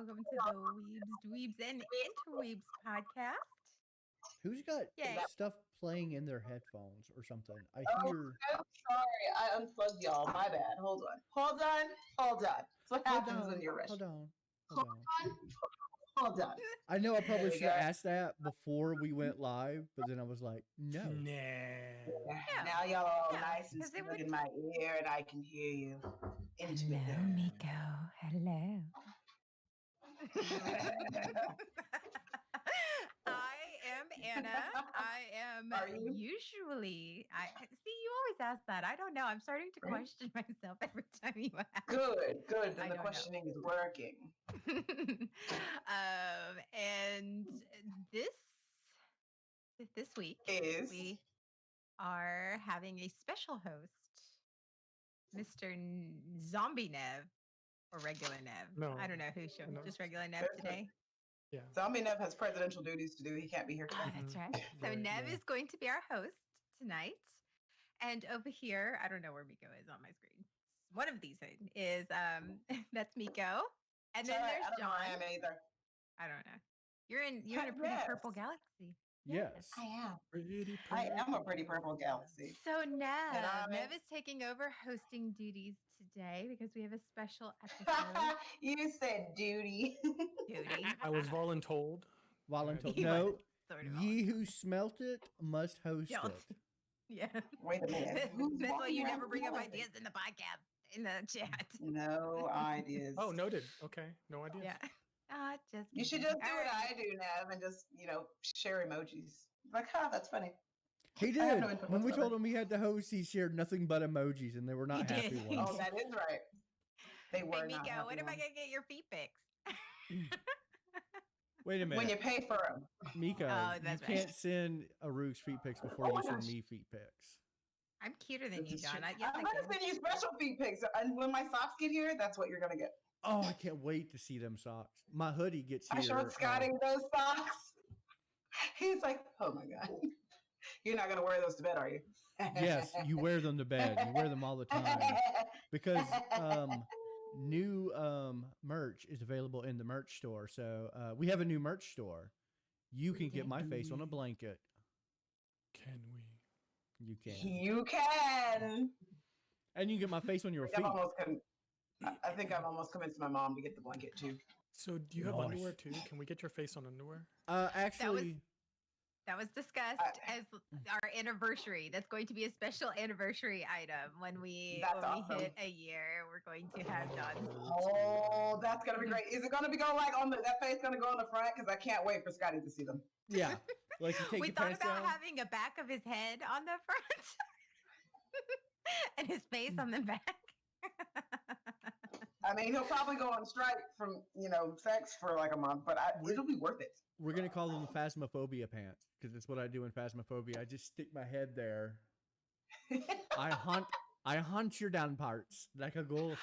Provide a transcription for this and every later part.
welcome to the Weebs, Dweebs, and Interweebs podcast. Who's got Yay. stuff playing in their headphones or something? I Oh, hear. I'm sorry. I unplugged y'all. My bad. Hold on. Hold on. Hold on. That's what happens when you're rushing. Hold on. Hold on. Hold on. I know I probably There we should have go. asked that before we went live, but then I was like, no. Nah. Yeah. Now y'all are all Yeah, nice and 'cause it snug would- in my ear, and I can hear you Hello, intimately. Miko. Hello. I am Anna. I am Are you? usually. I see. You always ask that. I don't know. I'm starting to Right. question myself every time you ask. Good, good. I Then the don't know. questioning is working. And this week Is we are having a special host, Mr. Zombie Nev or regular Nev. No. I don't know who should. No. Just regular Nev There's a- today. Yeah. Zombie Nev has presidential duties to do. He can't be here Oh, today. that's Mhm. right. So Right, Nev yeah. is going to be our host tonight. And over here, I don't know where Miko is on my screen. One of these is that's Miko. And then Sorry, there's I don't know John. where I am either. I don't know. You're in a pretty Yes. purple galaxy. Yes. I am. Pretty I am a pretty purple galaxy. So Nev, I'm Nev in- is taking over hosting duties today because we have a special episode. You said duty. Duty. I was voluntold. Voluntold. He No. was sort of Ye voluntold. who smelt it must host Don't. it. Yeah. Wait a minute. Who's That's why walking you around never bring up with ideas in the podcast, in the chat. No ideas. Oh, noted. Okay. No idea. Yeah. Just You should kidding. just do All what right. I do, Nev, and just, share emojis. Like, that's funny. He I have did. no input When we whatsoever. told him he had the host, he shared nothing but emojis, and they were not He happy did. ones. Oh, that is right. They were Hey, not Miko, happy when am I ones. going to get your feet pics? Wait a minute. When you pay for them. Miko, Oh, you that's right. can't send Aruk's feet pics before Oh my you send gosh. me feet pics. I'm cuter than you, This is John. true. Yes, I'm I going to can. send you special feet pics. And when my socks get here, that's what you're going to get. Oh, I can't wait to see them socks. My hoodie gets here. I showed Scotty those socks. He's like, oh my God. You're not going to wear those to bed, are you? Yes, you wear them to bed. You wear them all the time because new merch is available in the merch store. So we have a new merch store. You can get my face on a blanket. Can we? You can, You can. and you can get my face on your feet. I think I've almost convinced my mom to get the blanket too. So, do you have Nice. underwear too? Can we get your face on underwear? Actually, That was discussed as our anniversary. That's going to be a special anniversary item when we That's awesome. hit a year. We're going to have John's. Oh, that's gonna be great. Is it gonna be going like on that face gonna go on the front? Because I can't wait for Scotty to see them. yeah. Like you take We the thought pants about down. having a back of his head on the front and his face on the back. I mean, he'll probably go on strike from sex for like a month, but it'll be worth it. We're gonna call them phasmophobia pants because it's what I do in phasmophobia. I just stick my head there. I haunt your down parts like a ghost.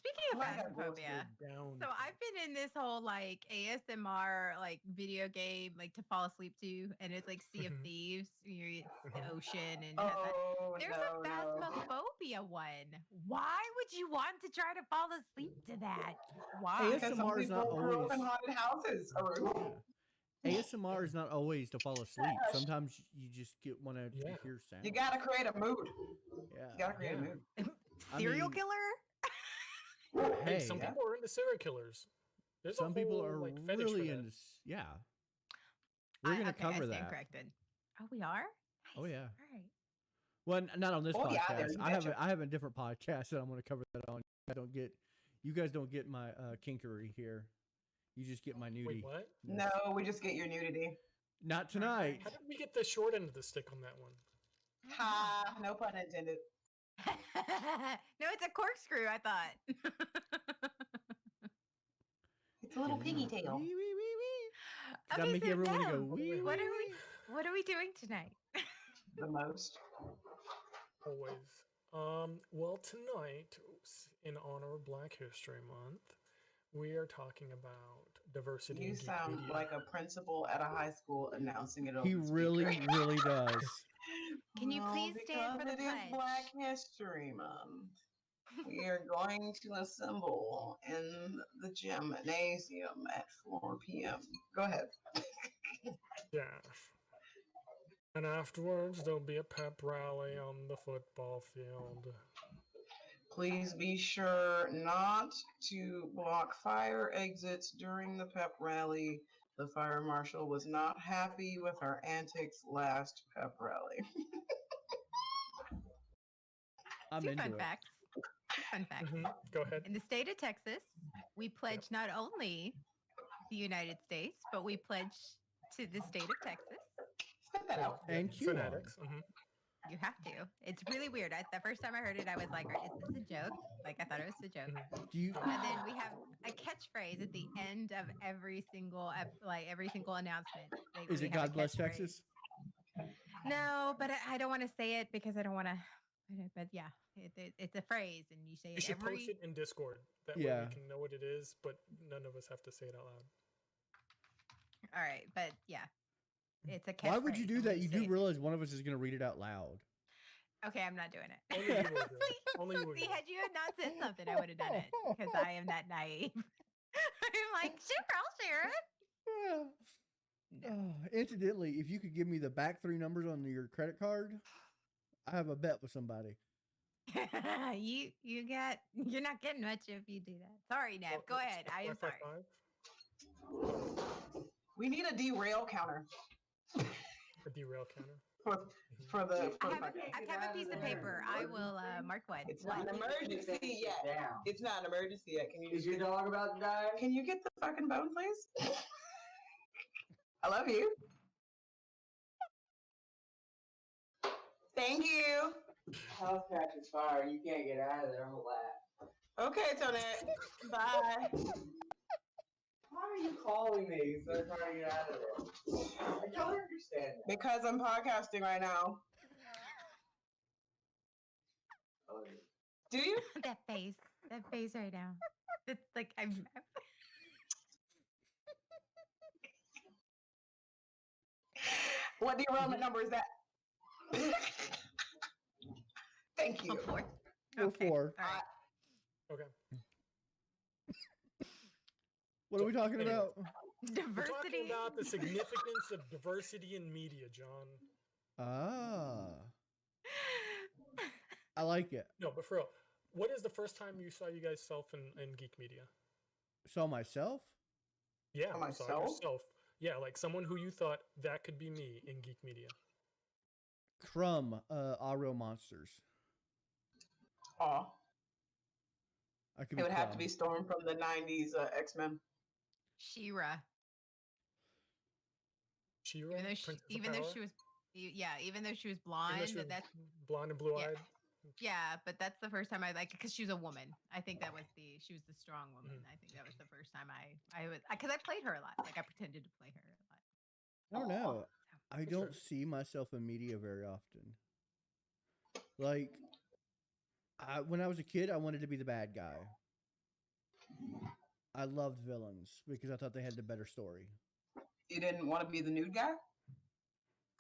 Speaking of Like a ghost phasmophobia, Down. so I've been in this whole like ASMR like video game like to fall asleep to, and it's like Sea of Mhm. Thieves. It's the ocean and it has that- Oh, there's no, a phasmophobia one. Why would you want to try to fall asleep to that? Why? Because some ASMR is not people grew up in always- haunted houses. Aru. ASMR is not always to fall asleep. Sometimes you just want to Yeah. hear sound. You gotta create a mood. Yeah. You gotta create a Yeah. mood. I Serial mean, killer? Hey, Some people are into serial killers. There's a some people whole, are like, fetish for really that. into. Yeah. We're gonna Okay, cover I stand that. corrected. Oh, we are. Oh, Nice. yeah. All right. Well, not on this Oh, yeah, podcast. there, you I have betcha. I have a different podcast that I'm going to cover that on. You guys don't get my kinkery here. You just get my nudity. Wait, what? No, we just get your nudity. Not tonight. How did we get the short end of the stick on that one? Ha! No pun intended. No, it's a corkscrew. I thought. It's a little piggy tail. Wee, wee, wee, wee. Does that Okay, make so everyone go Nev, wee, what wee, are wee? what are we doing tonight? The most. Always. Well, tonight, in honor of Black History Month, we are talking about diversity. You in geek sound media. like a principal at a high school announcing it over He the really, speaker. really does. Can you Well, please stand for the because it is pledge? Black History Month. We are going to assemble in the gymnasium at 4 p.m. Go ahead. Yeah. And afterwards, there'll be a pep rally on the football field. Please be sure not to block fire exits during the pep rally. The fire marshal was not happy with our antics last pep rally. I'm Two into fun it. facts. Fun facts. Go ahead. In the state of Texas, we pledge not only the United States, but we pledge to the state of Texas. Spit that out. And QAnon. Fanatics. You have to. It's really weird. The first time I heard it, I was like, "Is this a joke?" Like I thought it was a joke. Do you? And then we have a catchphrase at the end of every single every single announcement. Is we it have a God bless catchphrase. Texas? No, but I don't want to say it because I don't want to. But yeah, it's a phrase, and you say You it should every. post it in Discord. That way we can know what it is, but none of us have to say it out loud. All right, but yeah, it's a catchphrase. Why would you do and that? we You say do it. realize one of us is going to read it out loud. Okay, I'm not doing it. Only you will do it. Only you will do See, it. had you not said something, I would have done it because I am that naive. I'm like, sure, I'll share it. No. Incidentally, if you could give me the back 3 numbers on your credit card, I have a bet with somebody. You're not getting much if you do that. Sorry, Nev. Go ahead. I am sorry. 555? We need a derail counter A derail counter. for the. I have a piece of paper. I will mark one. It's not an emergency yet. It's not an emergency yet. Can you? Is your dog about to die? Can you get the fucking bone, please? I love you. Thank you. House catches fire. You can't get out of there. I'm glad. Okay, Tonette. Bye. Why are you calling me instead of trying to get out of there? I don't understand that. Because I'm podcasting right now. Oh, Do you? That face right now. It's like I'm. What derailment number is that? Thank you. 4. Go Okay. 4. All right. Okay. What are we talking anyway. about? We're talking Diversity. about the significance of diversity in media, John. Ah. I like it. No, but for real, what is the first time you saw you guys self in Geek Media? Saw myself? Yeah, For saw myself? yourself. Yeah, like someone who you thought that could be me in Geek Media. Crumb, All Real Monsters. Aw. I could It would have to Crumb. be Storm from the 90s X-Men. She-Ra. She-Ra, Even though Princess of Power? even though she was Even though blonde, she was that's blonde and blue-eyed. but that's the first time I like because she was a woman. I think she was the strong woman. I think that was the first time I was because I played her a lot. Like I pretended to play her a lot. I don't know. I That's don't fair. see myself in media very often. Like, when I was a kid, I wanted to be the bad guy. I loved villains because I thought they had the better story. You didn't want to be the nude guy?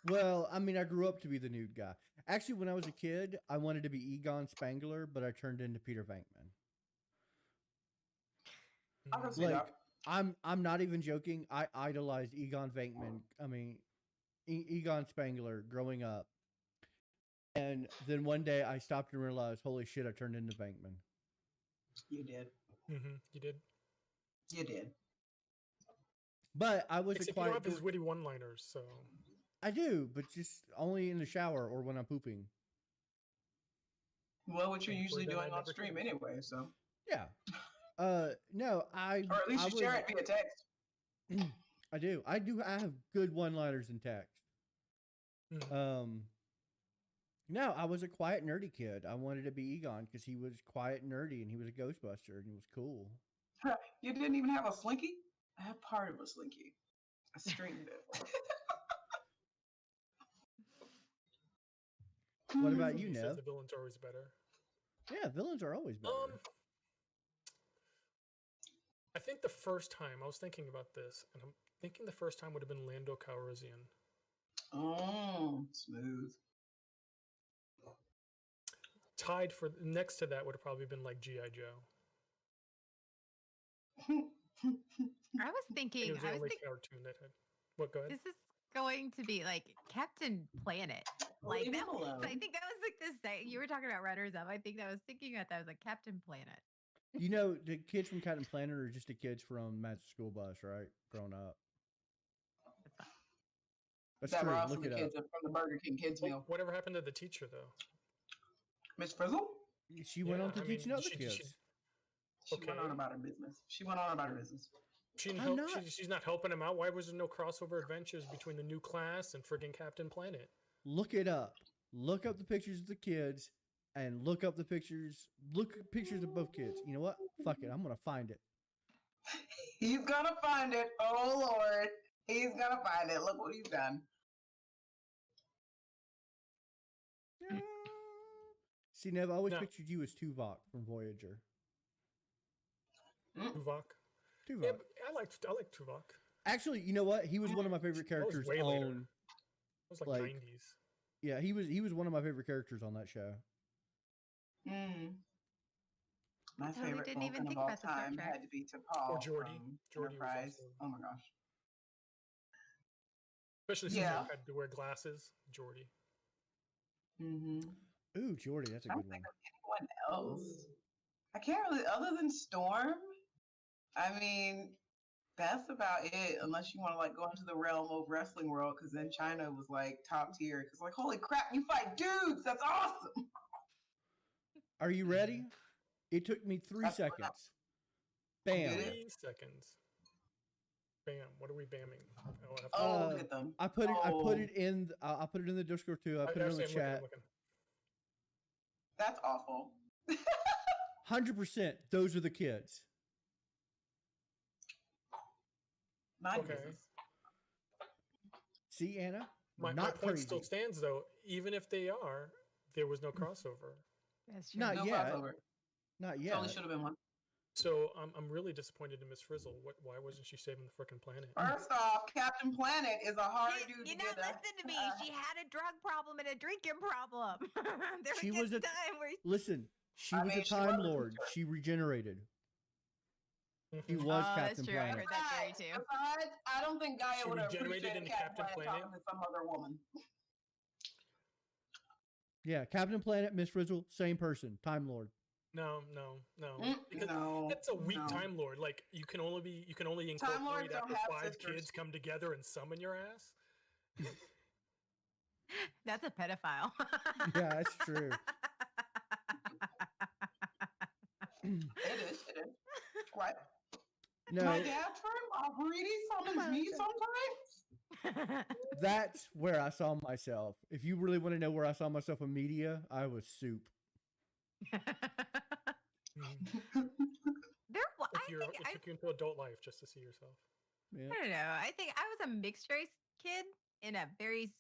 Well, I mean, I grew up to be the nude guy. Actually, when I was a kid, I wanted to be Egon Spangler, but I turned into Peter Venkman. I can see Like, that. I'm not even joking. I idolized Egon Venkman. I mean, Egon Spangler growing up. And then one day I stopped and realized, holy shit, I turned into Venkman. You did. You did. You did. But I was Except a you don't have quiet. his witty one-liners, so I do, but just only in the shower or when I'm pooping. Well, what you're Thankfully, usually then doing I on never stream changed. anyway, so. Yeah. No, I. Or at least I you share was- it via text. I do. I have good one-liners in text. No, I was a quiet, nerdy kid. I wanted to be Egon because he was quiet, and nerdy, and he was a Ghostbuster, and he was cool. You didn't even have a slinky? I had part of a slinky. I streamed it. What about you, he says Nev? the villains are always better. Yeah, villains are always better. I think the first time I was thinking about this, and I'm thinking the first time would have been Lando Calrissian. Oh, smooth. tied for next to that would have probably been like GI Joe. I was thinking, It was the only cartoon that had. What? Go ahead. this is going to be like Captain Planet. Like Leave that him was, alone. I think that was like this day. You were talking about runners up. I think that I was thinking about that was like Captain Planet. You know, the kids from Captain Planet are just the kids from Magic School Bus, right? Grown up. That's fine. That's That true. were also Look the it up. kids from the Burger King kids meal. Whatever happened to the teacher though? Miss Frizzle? She went on to I teaching mean, other kids. She went on Okay. about her business. She went on about her business. She didn't I'm help, not- she's not helping him out. Why was there no crossover adventures between the new class and friggin' Captain Planet? Look it up. Look up the pictures of the kids and look up the pictures. Look at pictures of both kids. You know what? Fuck it. I'm going to find it. He's gonna find it. Oh Lord. He's gonna find it. Look what he's done. See, Nev, I always No. pictured you as Tuvok from Voyager. Tuvok. Tuvok. Yeah, but I like Tuvok. Actually, you know what? He was one of my favorite That was characters way later. on. It was like, Like, 90s. Yeah, he was one of my favorite characters on that show. My totally favorite didn't even Vulcan think of all about the Star time Trek. had to be T'Pol Or Geordi. from Geordi was Enterprise. also- Oh my gosh. Especially since Yeah. he had to wear glasses. Jordy. Ooh, Jordy, that's a I good don't one. think of anyone else. I can't really, other than Storm. I mean, that's about it. Unless you want to like go into the realm of wrestling world, because then China was like top tier. Because like, holy crap, you fight dudes! That's awesome. Are you ready? It took me 3 That's what seconds. Get Bam. it? 3 seconds. Bam. What are we bamming? Oh, I have to- Oh, Uh, look at them. I put it Oh, in I put it in the Discord too. I put it in the actually, I'm chat. looking. That's awful. 100%. Those are the kids. My Okay. business. See, Anna? My Not point crazy. still stands though. Even if they are, there was no crossover. That's true. Not No yet. crossover. Not Totally yet. should have been one. So I'm really disappointed in Miss Frizzle. Why wasn't she saving the frickin' planet? First off, Captain Planet is a hard dude You to know, get a- listen to me. She had a drug problem and a drinking problem. there She was was a a- time where Listen, she I was mean, a she Time was a Lord. teacher. She regenerated. She Mhm. was that's Captain true. I Planet. heard that theory too. Besides, I don't think Gaia She would have regenerated appreciated into Captain Captain Planet talking to some other woman. Yeah, Captain Planet, Miss Frizzle, same person. Time Lord. No. Because No, that's a weak no. Time Lord. Like you can only Time Lords incorporate don't after have 5 sisters. kids come together and summon your ass. That's a pedophile. Yeah, that's true. It is. Right. No, My dad's friend, Greedy, summons me sometimes. that's where I saw myself. If you really want to know where I saw myself in media, I was Soup. Mhm. It took you into adult life just to see yourself. Yeah. I don't know. I think I was a mixed race kid in a very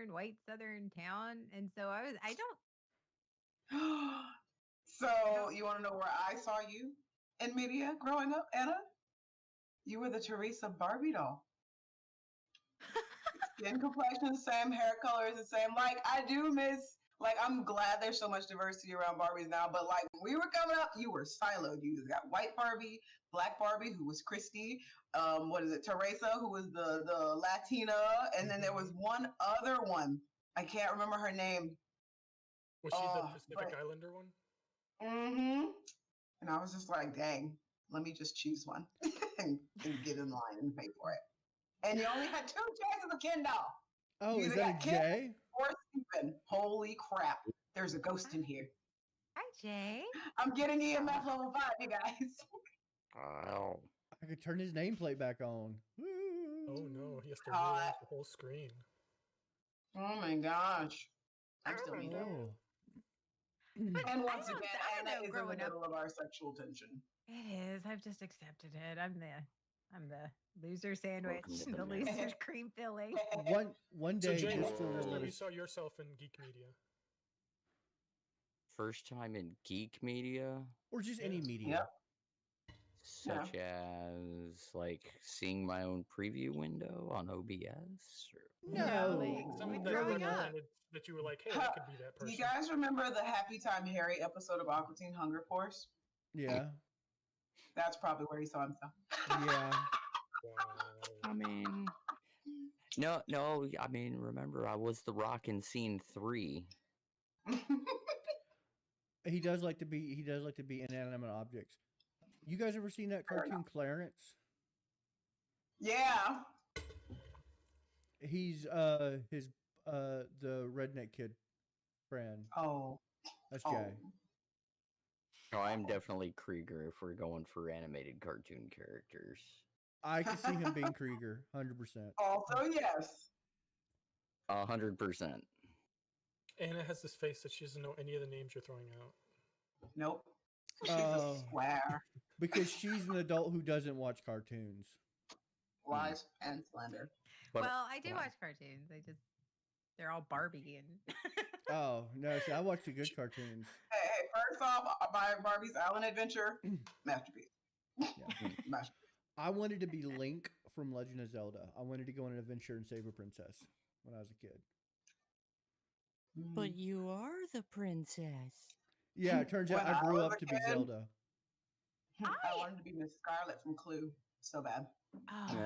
white southern town, and so I don't. So, you want to know where I saw you in media growing up, Anna? You were the Teresa Barbie doll. Skin complexion, the same hair color is the same. Like, I do miss, like, I'm glad there's so much diversity around Barbies now, but like, when we were coming up, you were siloed. You got white Barbie, black Barbie, who was Christy, Teresa, who was the Latina, and then there was one other one. I can't remember her name. Was she the Oh, Pacific but- Islander one? Mm-hmm. And I was just like, dang, let me just choose one and get in line and pay for it. And you only had 2 chances of Ken doll Oh, You is either that a got Ken- J? or Stephen. Holy crap. There's a ghost in here. Hi, Jay. I'm getting EMF level 5, you guys. I could turn his nameplate back on. Oh no, he has to God. rearrange the whole screen. Oh my gosh. I'm still being Oh. But And I once don't- again, I don't Anna know, is in the growing up- middle of our sexual tension. It is. I've just accepted it. I'm the loser sandwich, Welcome to the the loser family. cream filling. One So day, Jay, just what's the first time for you saw yourself in geek media? First time in geek media. or just any Yeah. media. Yep. such as like seeing my own preview window on OBS. Or... No, like, Something We're that growing you up. wanted, that you were like, hey, I could be that Do person. you guys remember the Happy Time Harry episode of Aqua Teen Hunger Force? Yeah, That's probably where he saw himself. yeah. Wow. I mean, no. I mean, remember, I was the Rock in Scene 3. He does like to be. He does like to be inanimate objects. You guys ever seen that cartoon Clarence? Yeah. He's his the redneck kid friend. Oh. That's Oh. Jay. Oh, I'm definitely Krieger if we're going for animated cartoon characters. I could see him being Krieger, 100%. Also, yes. 100%. Anna has this face that she doesn't know any of the names you're throwing out. Nope. She's Oh. a square. Because she's an adult who doesn't watch cartoons. Lies and slender. But, Well, I do wow. watch cartoons. They're all Barbie and. Oh no! See, I watch the good cartoons. Hey, first off, my Barbie's Island Adventure, masterpiece. Yeah. Masterpiece. I wanted to be Link from Legend of Zelda. I wanted to go on an adventure and save a princess when I was a kid. But you are the princess. Yeah, it turns out When I I grew was up a to be kid- Zelda. I wanted to be Miss Scarlet from Clue so bad. Oh. She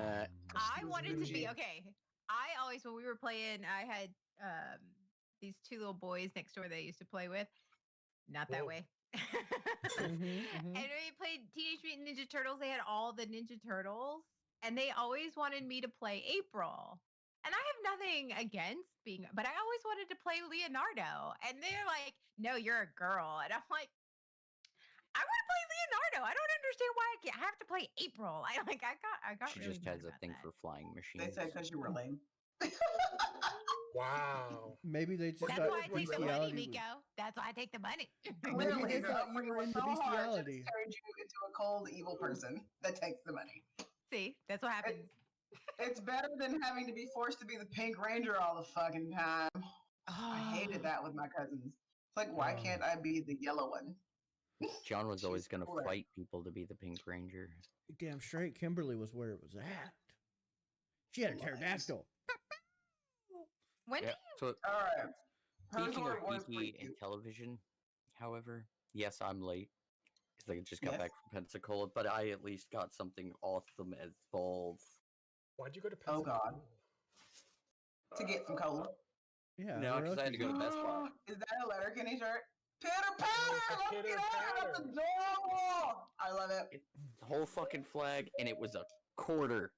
I was wanted to be bougie. okay. I always, when we were playing, I had these two little boys next door that I used to play with. Not that Whoa. way. Mhm, mhm. And we played Teenage Mutant Ninja Turtles. They had all the Ninja Turtles, and they always wanted me to play April. And I have nothing against being, but I always wanted to play Leonardo. And they're like, "No, you're a girl." And I'm like, "I want to play Leonardo. I don't understand why I have to play April." I got. She really just mad has a about thing that. for flying machines. They said because you were lame. Wow. Maybe they just That's thought why I take the money, bestiality was- Miko. That's why I take the money. Maybe Clearly, they the thought you upbringing were was into so hard, bestiality. It turned you into a cold, evil person that takes the money. See, that's what happens. It's better than having to be forced to be the Pink Ranger all the fucking time. I hated that with my cousins. It's like, why Oh. can't I be the yellow one? John was always She's going to cooler. fight people to be the Pink Ranger. Damn straight, Kimberly was where it was at. She had a Was. pterodactyl. When Yeah. So, All right. Her speaking of sword was pretty geeky and cute. television, however, yes, I'm late because I just got Yes. back from Pensacola, but I at least got something awesome as balls. Why'd you go to Oh, Pensacola? God. To get some cola. Yeah. No, where 'cause else I had is to go it? to Best Buy. Is that a Letterkenny shirt? Pitter patter! It's a Let's pitter get out! That's patter. adorable! I love it. The whole fucking flag, and it was a quarter.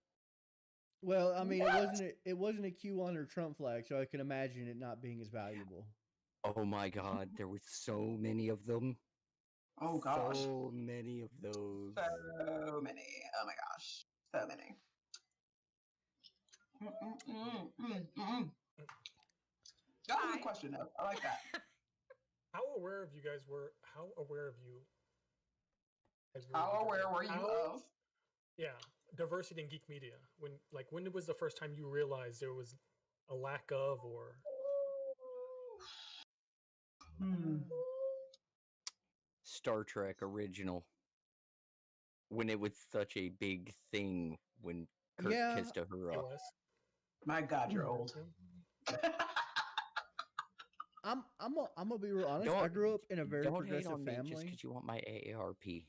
Well, I mean, What? it wasn't a QAnon or Trump flag, so I can imagine it not being as valuable. Oh my god, there was so many of them. Oh, gosh. So many of those. So many. Oh, my gosh. So many. That was a Hi. good question, though. I like that. How aware of you guys were? How aware of you? as we How were aware were growing you up? of? Yeah, diversity in geek media. When was the first time you realized there was a lack of, or Star Trek original. When it was such a big thing when Kirk Yeah. kissed a her up. TOS? My God, you're old. I'm gonna be real honest. I Don't- grew up in a very Don't hate progressive on me just family. because you want my AARP.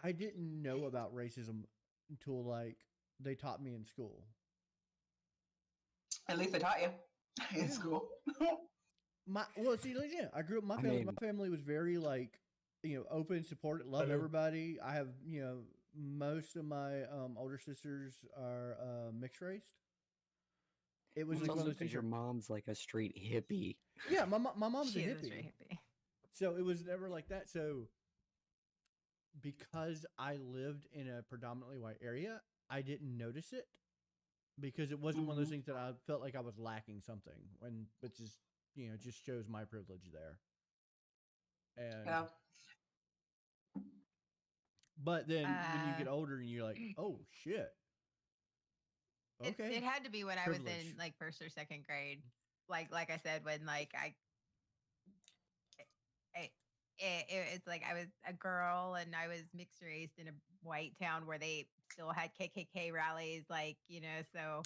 I didn't know about racism until like they taught me in school. At least they taught you in Yeah. school. See, like, yeah, I grew up. My I family, my mean- family was very like, open, supportive, love Hello. everybody. I have, most of my older sisters are mixed race. It was It's like one also of those 'cause things. your mom's like a straight hippie. Yeah, my mom's She a is a hippie. straight hippie. So it was never like that. So because I lived in a predominantly white area, I didn't notice it because it wasn't one of those things that I felt like I was lacking something when, which is, just shows my privilege there. And, Yeah. but then when you get Uh, older and you're like, oh shit. Okay. It had to be when I was Privilege. in like first or second grade. Like I said, when like I it's like I was a girl and I was mixed race in a white town where they still had KKK rallies, like, so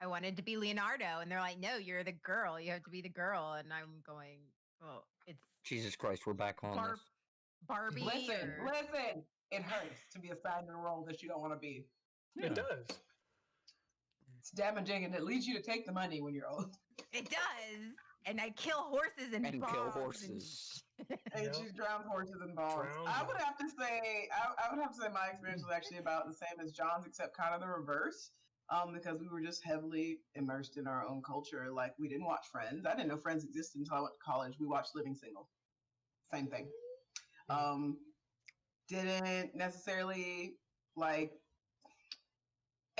I wanted to be Leonardo, and they're like, "No, you're the girl. You have to be the girl." And I'm going, "Well, it's Jesus Christ, we're back on Bar- this. Barbie." Listen, or... listen. It hurts to be assigned a role that you don't want to be. It does. It's damaging, and it leads you to take the money when you're old. It does. And I kill horses and And bogs kill and- horses. And Yep. she's drowned horses and bogs. Drowned I them. would have to say, I would have to say my experience was actually about the same as John's, except kind of the reverse. Because we were just heavily immersed in our own culture. Like, we didn't watch Friends. I didn't know Friends existed until I went to college. We watched Living Single. Same thing. Didn't necessarily like.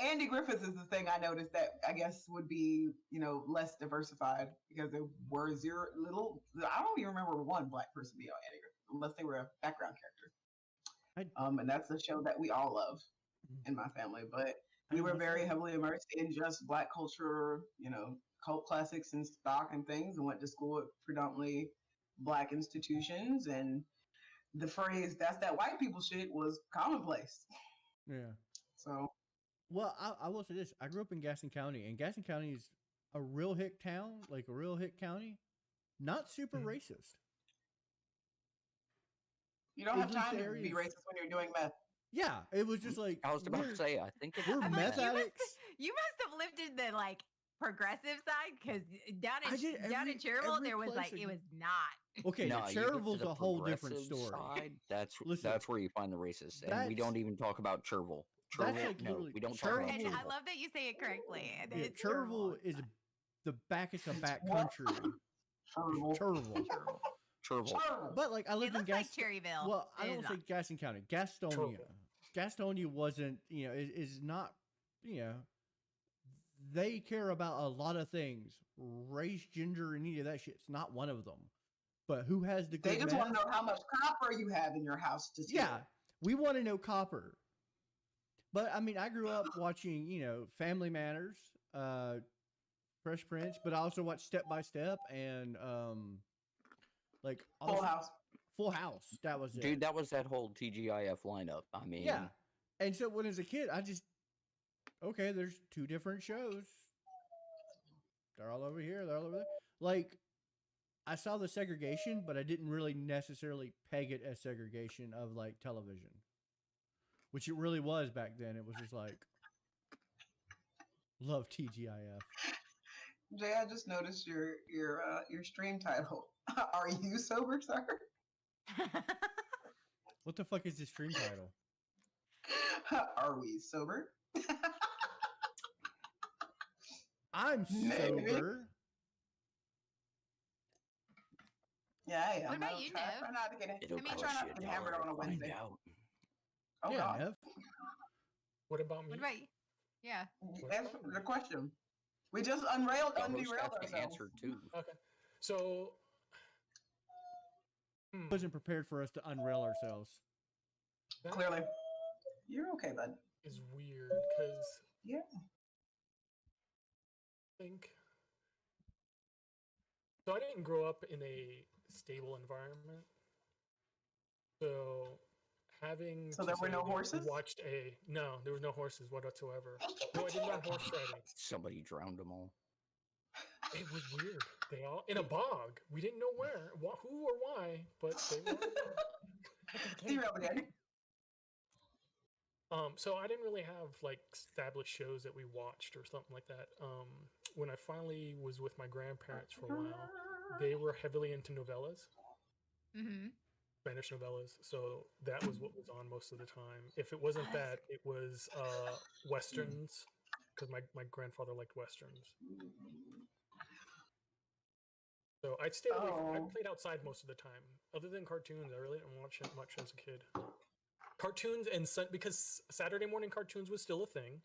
Andy Griffiths is the thing I noticed that I guess would be, less diversified because there were I don't even remember one black person being on Andy Griffith unless they were a background character. And that's a show that we all love in my family. But we were very heavily immersed in just black culture, cult classics and stock and things, and went to school at predominantly black institutions. And the phrase "that's that white people shit" was commonplace. Yeah. So. Well, I will say this. I grew up in Gaston County, and Gaston County is a real hick town, like a real hick county. Not super racist. You don't have At least time to there be is- racist when you're doing meth. Yeah, it was just like I was about to say, I think it's we're I'm like, meth addicts. you must have lived in the like progressive side because down I did in Cherville every there was place like I- it was not. Okay, No, now you get to Cherville's the a whole different progressive story. Side, that's Listen, that's where you find the racist, and we that's- don't even talk about Cherville. That's Cherville, like no, literally- we don't talk about And Cherville- I Cherville. love that you say it correctly. And Yeah, it's Cherville is the backest of back What? country. Terrible. Cherville. Cherville. But like I It lived in looks like Gaston. Cherryville. Well, I It don't is say not. Gaston County. Gastonia. Cherville. Gastonia wasn't, is not, they care about a lot of things. Race, gender, and any of that shit's not one of them. But who has the good They just want to meth? know how much copper you have in your house to see. Yeah, we want to know copper. But I mean, I grew up watching, Family Matters, Fresh Prince, but I also watched Step by Step and like Full also- House. Full House. That was it. Dude, that was that whole TGIF lineup. I mean, Yeah. And so when as a kid, okay, there's two different shows. They're all over here, they're all over there. Like, I saw the segregation, but I didn't really necessarily peg it as segregation of like television. Which it really was back then. It was just like love TGIF. Jay, I just noticed your stream title. Are you sober, sir? What the fuck is this stream title? Are we sober? I'm Maybe. sober. Yeah, I am. What about I you, try Nev? not to get it'll I mean, cost try not you to get hammered $1 on a to find Wednesday. out. Oh, Yeah, God. Nev. What about me? What about you? Yeah. Answer the question. We just underailed The host underailed has to ourselves. answer too. Okay. So. Wasn't prepared for us to unrail ourselves. That Clearly. You're okay, bud. is weird because Yeah. I think. So I didn't grow up in a stable environment. So having So to there were say no that I horses? watched no, there was no horses whatsoever. No, I didn't learn horse riding. Somebody drowned them all. It was weird. They all in a bog. We didn't know where, who, or why, but they were. Derailed again. So I didn't really have like established shows that we watched or something like that. When I finally was with my grandparents for a while, they were heavily into novellas, Mm-hmm. Spanish novellas. So that was what was on most of the time. If it wasn't that, it was westerns, because my grandfather liked westerns. So I stayed away. I Oh. played outside most of the time. Other than cartoons, I really didn't watch it much as a kid. Cartoons and because Saturday morning cartoons was still a thing,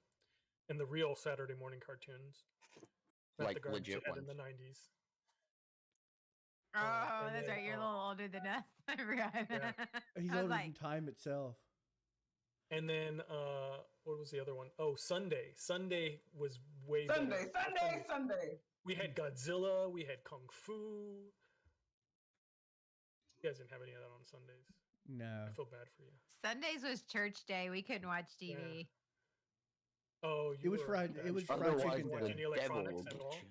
and the real Saturday morning cartoons, not Like the garbage legit they had in ones. the 90s. Oh, and that's then, right. You're a little older than us. I forgot. Yeah. He's I was older like, than time itself. And then what was the other one? Oh, Sunday. Sunday was way Sunday, better. Sunday, Sunday. We had Godzilla. We had Kung Fu. You guys didn't have any of that on Sundays. No. I feel bad for you. Sundays was church day. We couldn't watch TV. Oh, It was were fried- it bad was for fried you. chicken Didn't watch day. any devil electronics will at get all. you.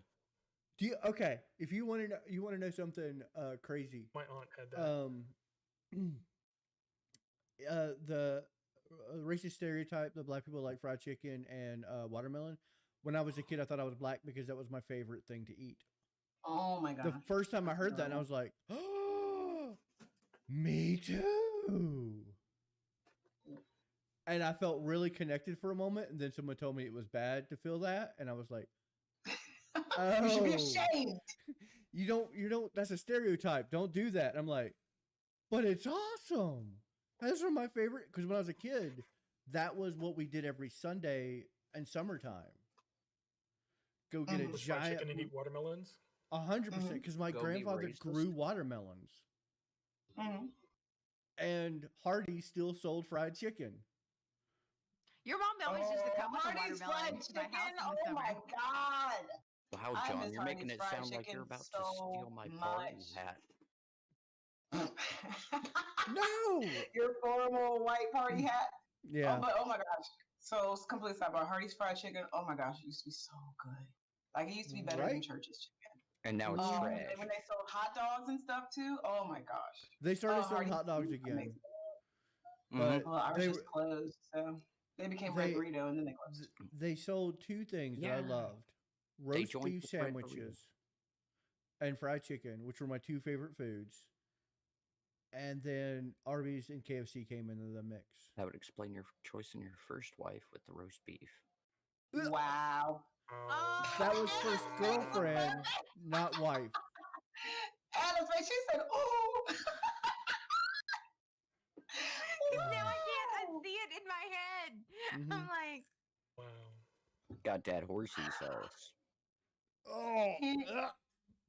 Do you okay? If you want to know something crazy. My aunt had that. The racist stereotype that black people like fried chicken and watermelon. When I was a kid, I thought I was black because that was my favorite thing to eat. Oh my The gosh. first time I heard that, and I was like, "Oh, me too." And I felt really connected for a moment, and then someone told me it was bad to feel that, and I was like, You should be "Oh, ashamed. you don't. That's a stereotype. Don't do that." And I'm like, "But it's awesome. That's one of my favorite." Because when I was a kid, that was what we did every Sunday in summertime. Go get a Mhm. Was fried giant, chicken and eat watermelons. 100%. Because my Go be grandfather racist. grew watermelons, Mhm. and Hardy still sold fried chicken. Your mom always used to come with a Hardy's watermelon fried to my house chicken. in the Oh summer. my god. Wow, I John, miss you're making Hardy's it fried sound like chicken you're about to so steal my party much. hat. No. Your formal white party hat. Yeah. Oh my gosh. So it's complete sidebar. Hardy's fried chicken. Oh my gosh, it used to be so good. Like it used to be better than Right? Church's chicken. And now it's Oh, trash. when they sold hot dogs and stuff too. Oh my gosh. They started selling Hardee's hot dogs is again, amazing. but Well, ours they just closed, so they became they- Red Burrito and then they closed. they sold two things that I Yeah. loved: roast joined beef with Red Burrito. sandwiches and fried chicken, which were my two favorite foods. And then Arby's and KFC came into the mix. That would explain your choice in your first wife with the roast beef. Wow. Oh, That was first girlfriend, not wife. Adam's face, she said, "Oh." Now I can't unsee it in my head. Mhm. I'm like, wow. Got that horsey sauce. Oh,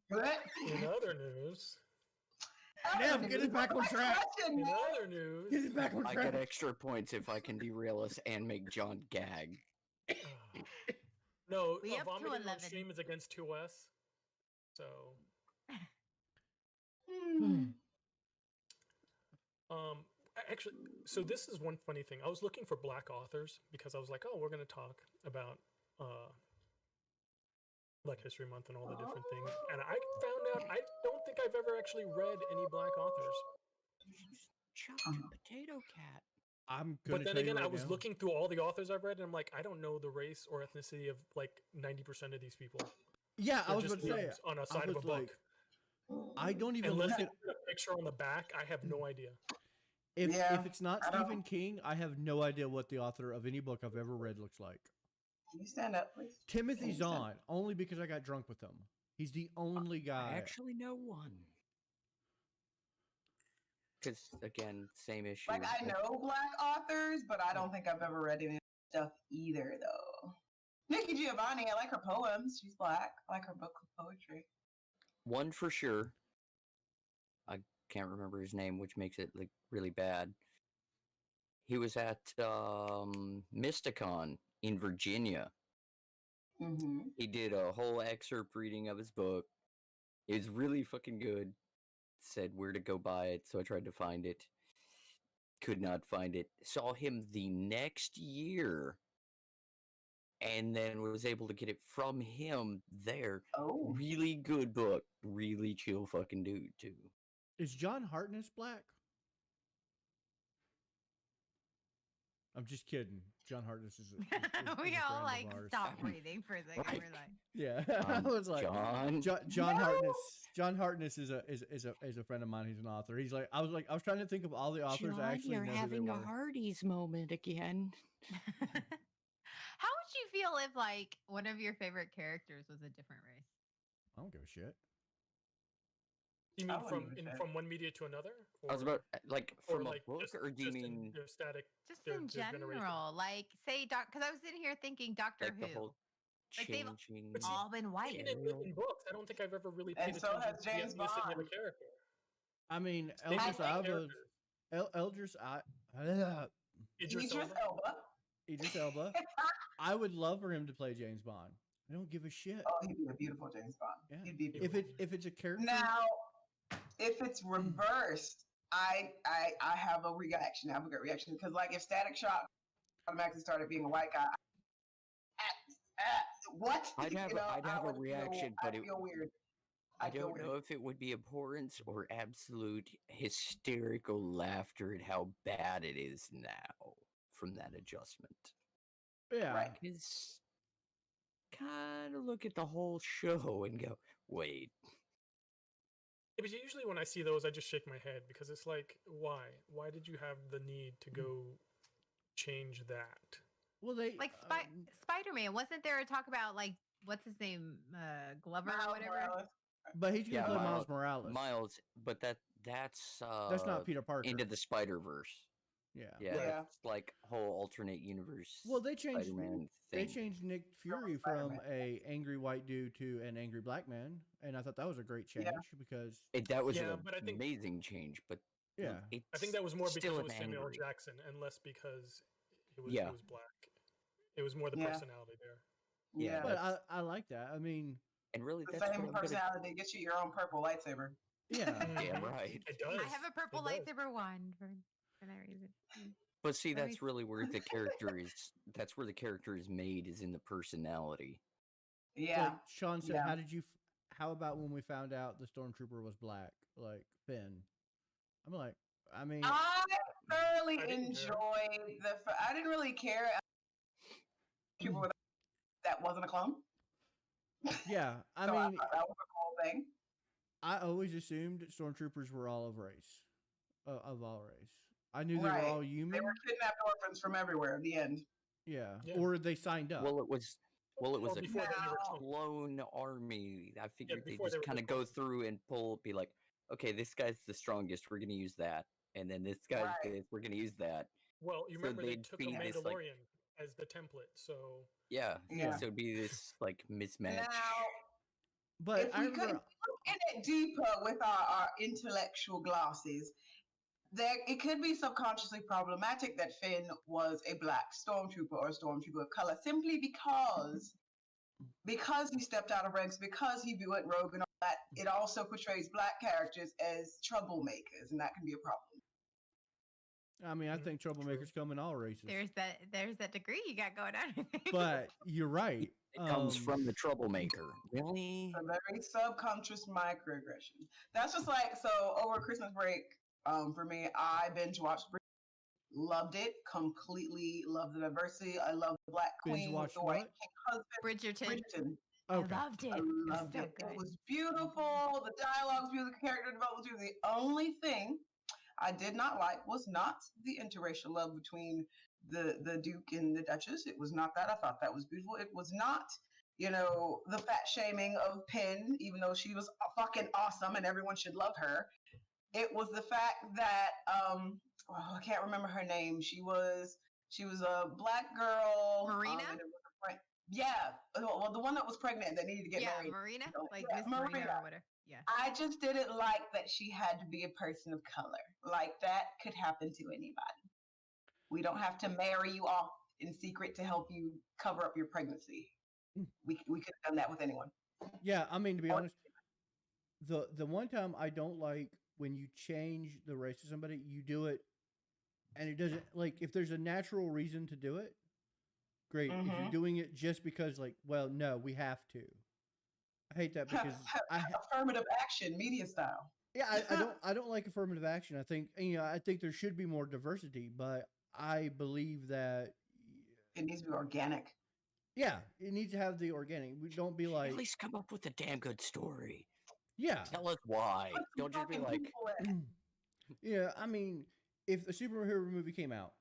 What? In other news, Nev, get us back on track. in other Get news, us back on I track. get extra points if I can derail us and make John gag. no, We up to vomiting on 11. stream is against 2S. So, actually, so this is one funny thing. I was looking for black authors because I was like, oh, we're going to talk about Black History Month and all the different things. And I found out I don't think I've ever actually read any black authors. Chopped potato cat. I'm But gonna then tell you again, I right was now. looking through all the authors I've read, and I'm like, I don't know the race or ethnicity of like 90% of these people. Yeah, I They're was just about to say. names on a side of a was book. like, I don't even Unless look they at put a picture on the back, I have no idea. if Yeah, it's not I don't- Stephen King, I have no idea what the author of any book I've ever read looks like. Can you stand up, please? Timothy Stand. Zahn, only because I got drunk with him. He's the only I guy. actually know one. Because again, same issue. Like I know black authors, but I don't think I've ever read any stuff either, though. Nikki Giovanni, I like her poems. She's black. I like her book of poetry. One for sure. I can't remember his name, which makes it like really bad. He was at Mysticon in Virginia. Mm-hmm. He did a whole excerpt reading of his book. It was really fucking good. Said where to go buy it, so I tried to find it. Could not find it. Saw him the next year, and then was able to get it from him there. Oh. Really good book. Really chill fucking dude, too. Is John Hartness black? I'm just kidding. John Hartness is. we a all friend of like ours. stopped breathing for a second. Right. We're like, Yeah, I was like, John. John No! Hartness. John Hartness is a friend of mine. He's an author. He's like, I was trying to think of all the authors I actually know who they were. Hardy's moment again. how would you feel if like one of your favorite characters was a different race? I don't give a shit. You I mean wouldn't even say. from one media to another? I was Or- about like or from a like book, just, or do you just in mean their static? Just their in generation? general, like say because I was sitting here thinking Doctor like the Who. whole Like, they've changing? But see, all been white. Even in books, I don't think I've ever really And paid so attention has to the James ethnicity of a Bond. character. I mean, Same Eldris with the Alba. characters. Idris Idris Elba? Elba. Idris Elba. I would love for him to play James Bond. I don't give a shit. Oh, he'd be a beautiful James Bond. Yeah. He'd be beautiful. If it's a character, Now, if it's reversed, I have a reaction. I have a good reaction because, like, if Static Shock automatically started being a white guy, what? I'd have a reaction, but I feel weird. I don't know if it would be abhorrence or absolute hysterical laughter at how bad it is now from that adjustment. Yeah. Right. Because kind of look at the whole show and go, wait. But usually when I see those, I just shake my head because it's like, why? Why did you have the need to go change that? Well, they Like Spider-Man. Wasn't there a talk about like what's his name, Glover or whatever? Morales. but he's gonna play Miles Miles Morales. but that's not Peter Parker. Into the Spider-Verse. Yeah. Yeah, Yeah. it's like whole alternate universe. Well, they changed Spider-Man they thing. changed Nick Fury from a angry white dude to an angry black man, and I thought that was a great change because That was Yeah, an but I think- amazing change, but yeah, I think that was more because still it was an Samuel L. angry. Jackson and less because it was, Yeah. it was black. It was more the Yeah. personality there. Yeah. but I like that. I mean, And really, The that's same what I'm gonna. personality gets you your own purple lightsaber. yeah, Yeah, Mhm. right. It does. I have a purple It does. lightsaber wand for that reason. But see, Very that's really where the character is. That's where the character is made, is in the personality. Yeah. like Sean said, Yeah. how about when we found out the stormtrooper was black, like Finn? I'm like, I mean, I thoroughly I didn't care. enjoyed I didn't really care. People with that wasn't a clone. yeah, I So I mean, thought that was a cool thing. I always assumed stormtroopers were all of race, of all race. I knew they Right. were all They human. were kidnapped orphans from everywhere. In the end. Yeah. Yeah. or they signed up. Well, it was a before that, they were cloned. clone army. I figured they before they just were kind of go through and be like, okay, this guy's the strongest. We're gonna use that, and then this guy's Right. this. We're gonna use that. Well, you So remember they they'd took a be this, like- Mandalorian as the template, so Yeah. Yeah. So it'd be this like mismatch. Now, but if I we could remember, look in it deeper with our intellectual glasses, it could be subconsciously problematic that Finn was a black stormtrooper or a stormtrooper of color simply because he stepped out of ranks, because he went rogue and all that. It also portrays black characters as troublemakers, and that can be a problem. I mean, I Mhm. think troublemakers come in all races. There's that degree you got going on. But you're right. It comes from the troublemaker. Really? A very subconscious microaggression. That's just like, so over Christmas break, for me, I binge watched loved it, completely loved the diversity. I love the black Binge queen with watched the white what? king husband. Bridgerton. Bridgerton. Okay. I loved it. I It was loved so it. good. It was beautiful. The dialogue's beautiful. The character development was beautiful. The only thing I did not like was not the interracial love between the Duke and the Duchess. It was not that. I thought that was beautiful. It was not, the fat shaming of Penn, even though she was fucking awesome and everyone should love her. It was the fact that I can't remember her name. She was a black girl. Marina? And it was yeah, well, the one that was pregnant that needed to get Yeah, married. Marina, like Yeah, Miss Marina Marina. or whatever. Yeah. I just didn't like that she had to be a person of color. Like, that could happen to anybody. We don't have to marry you off in secret to help you cover up your pregnancy. We could have done that with anyone. Yeah, I mean, to be honest, the one time I don't like when you change the race of somebody, you do it, and it doesn't, like, if there's a natural reason to do it, great. If you're Mhm. doing it just because, like, well, no, we have to. I hate that because Affirmative action, media style. yeah, I don't like affirmative action. I think I think there should be more diversity, but I believe that It needs to be organic. yeah, it needs to have the organic. We don't be like At least come up with a damn good story. yeah. Tell us why. Put some Don't just be fucking like, people in it. Yeah, I mean, if a superhero movie came out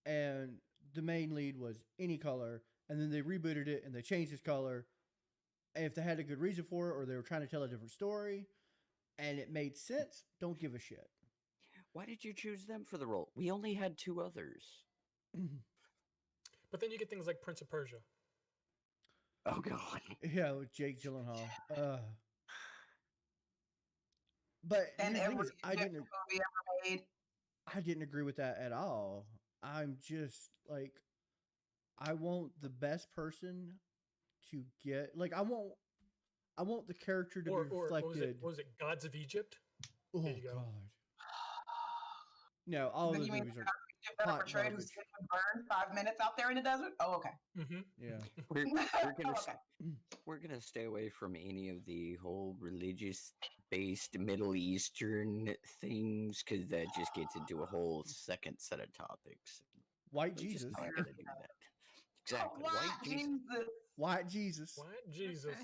and the main lead was any color, and then they rebooted it and they changed his color, and if they had a good reason for it or they were trying to tell a different story and it made sense, don't give a shit. why did you choose them for the role? We only had 2 others. But then you get things like Prince of Persia. Oh god. Yeah, with Jake Gyllenhaal. But And here's the thing every is, I didn't movie ever made. I didn't agree with that at all. I'm just like, I want the best person to get, like, I want the character to Or be what reflected. was it Gods of Egypt? Oh There you go. God. No, all of Then those you mean movies are if that hot portrayed who's garbage. been burned 5 minutes out there in the desert? Oh, okay. Mm-hmm. Yeah. We're gonna Okay. we're gonna stay away from any of the whole religious-based Middle Eastern things because that just gets into a whole second set of topics. White We're just Jesus. not gonna do that. Exactly. What? White Jesus. Jesus. White Jesus. What? Jesus.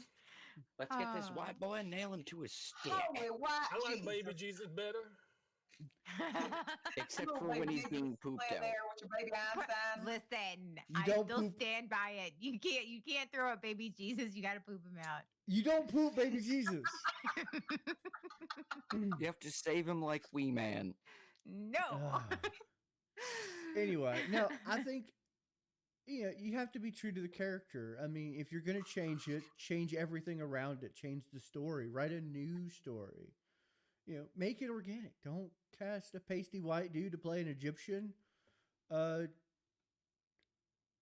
Let's get this Oh. white boy and nail him to a stick. Holy white I like Jesus. baby Jesus better. Except Little for when baby he's Jesus being pooped laying out. there with your baby Einstein. Listen, You I don't still poop- stand by it. You can't throw a baby Jesus. You got to poop him out. You don't poop baby Jesus. You have to save him like Wee Man. No. Ah. Anyway, no, I think you have to be true to the character. I mean, if you're gonna change it, change everything around it, change the story, write a new story. Make it organic. Don't cast a pasty white dude to play an Egyptian.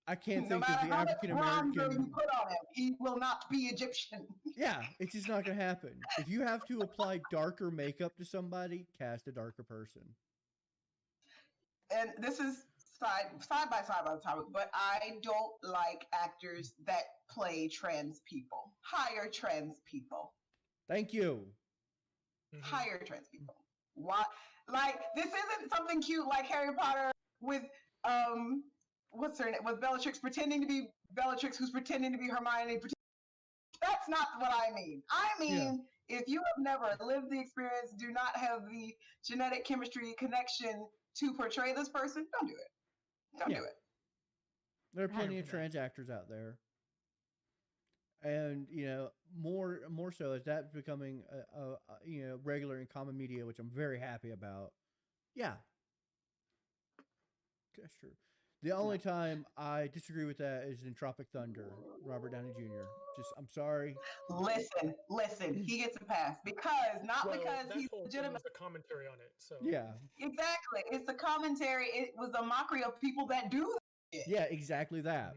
I can't No think matter of the how much African bronzer you American. put on him, he will not be Egyptian. Yeah, it's just not gonna happen. If you have to apply darker makeup to somebody, cast a darker person. And this is side by side by the topic, but I don't like actors that play trans people. Hire trans people. Thank you. Mhm. Hire trans people. Why? Like, this isn't something cute like Harry Potter with what's her name? With Bellatrix pretending to be Bellatrix, who's pretending to be Hermione. That's not what I mean. I mean, if you have never lived the experience, do not have the genetic chemistry connection to portray this person, don't do it. Don't do it. There are plenty of 100%. trans actors out there. And more so as that's becoming a regular in common media, which I'm very happy about. Yeah, that's true. The only time I disagree with that is in Tropic Thunder, Robert Downey Jr. I'm sorry. Listen. He gets a pass because That he's whole thing legitimate. was the commentary on it. So Yeah, Exactly. It's a commentary. It was a mockery of people that do that. yeah, exactly that.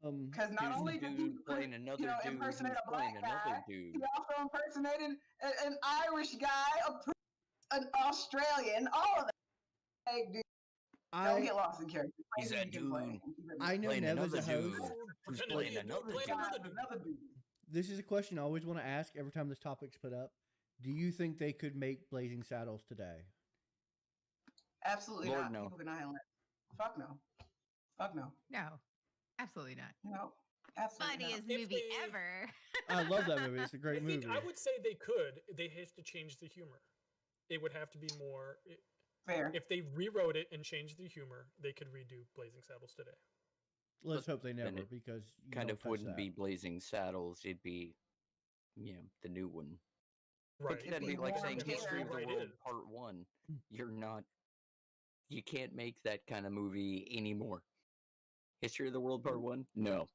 Because not Who's the only did he dude playing another dude who's impersonate a playing black guy, another dude? he also impersonated an Irish guy, an Australian, all of that. Hey, dude, don't get lost in character. He's Play a who you can play dude. and keep it I know Playing Nev is a another host. dude. Who's Pretending to playing be a dude, another playing dude. another dude. another dude. This is a question I always want to ask every time this topic's put up. Do you think they could make Blazing Saddles today? Absolutely Lord, not. no. People can handle it. Fuck no. Fuck no. No, absolutely not. No. Absolutely Funniest If movie they- ever. I love that movie. It's a I great think movie. I would say they could. They have to change the humor. It would have to be more. not. Fair. If they rewrote it and changed the humor, they could redo Blazing Saddles today. Let's hope they Then never, it because you Kind don't of touch wouldn't that. be Blazing Saddles. It'd be, the new one. Right. It'd That'd be be like more saying tailored. History of the Right, it World is. Part 1. You can't make that kind of movie anymore. History of the World Part 1? No.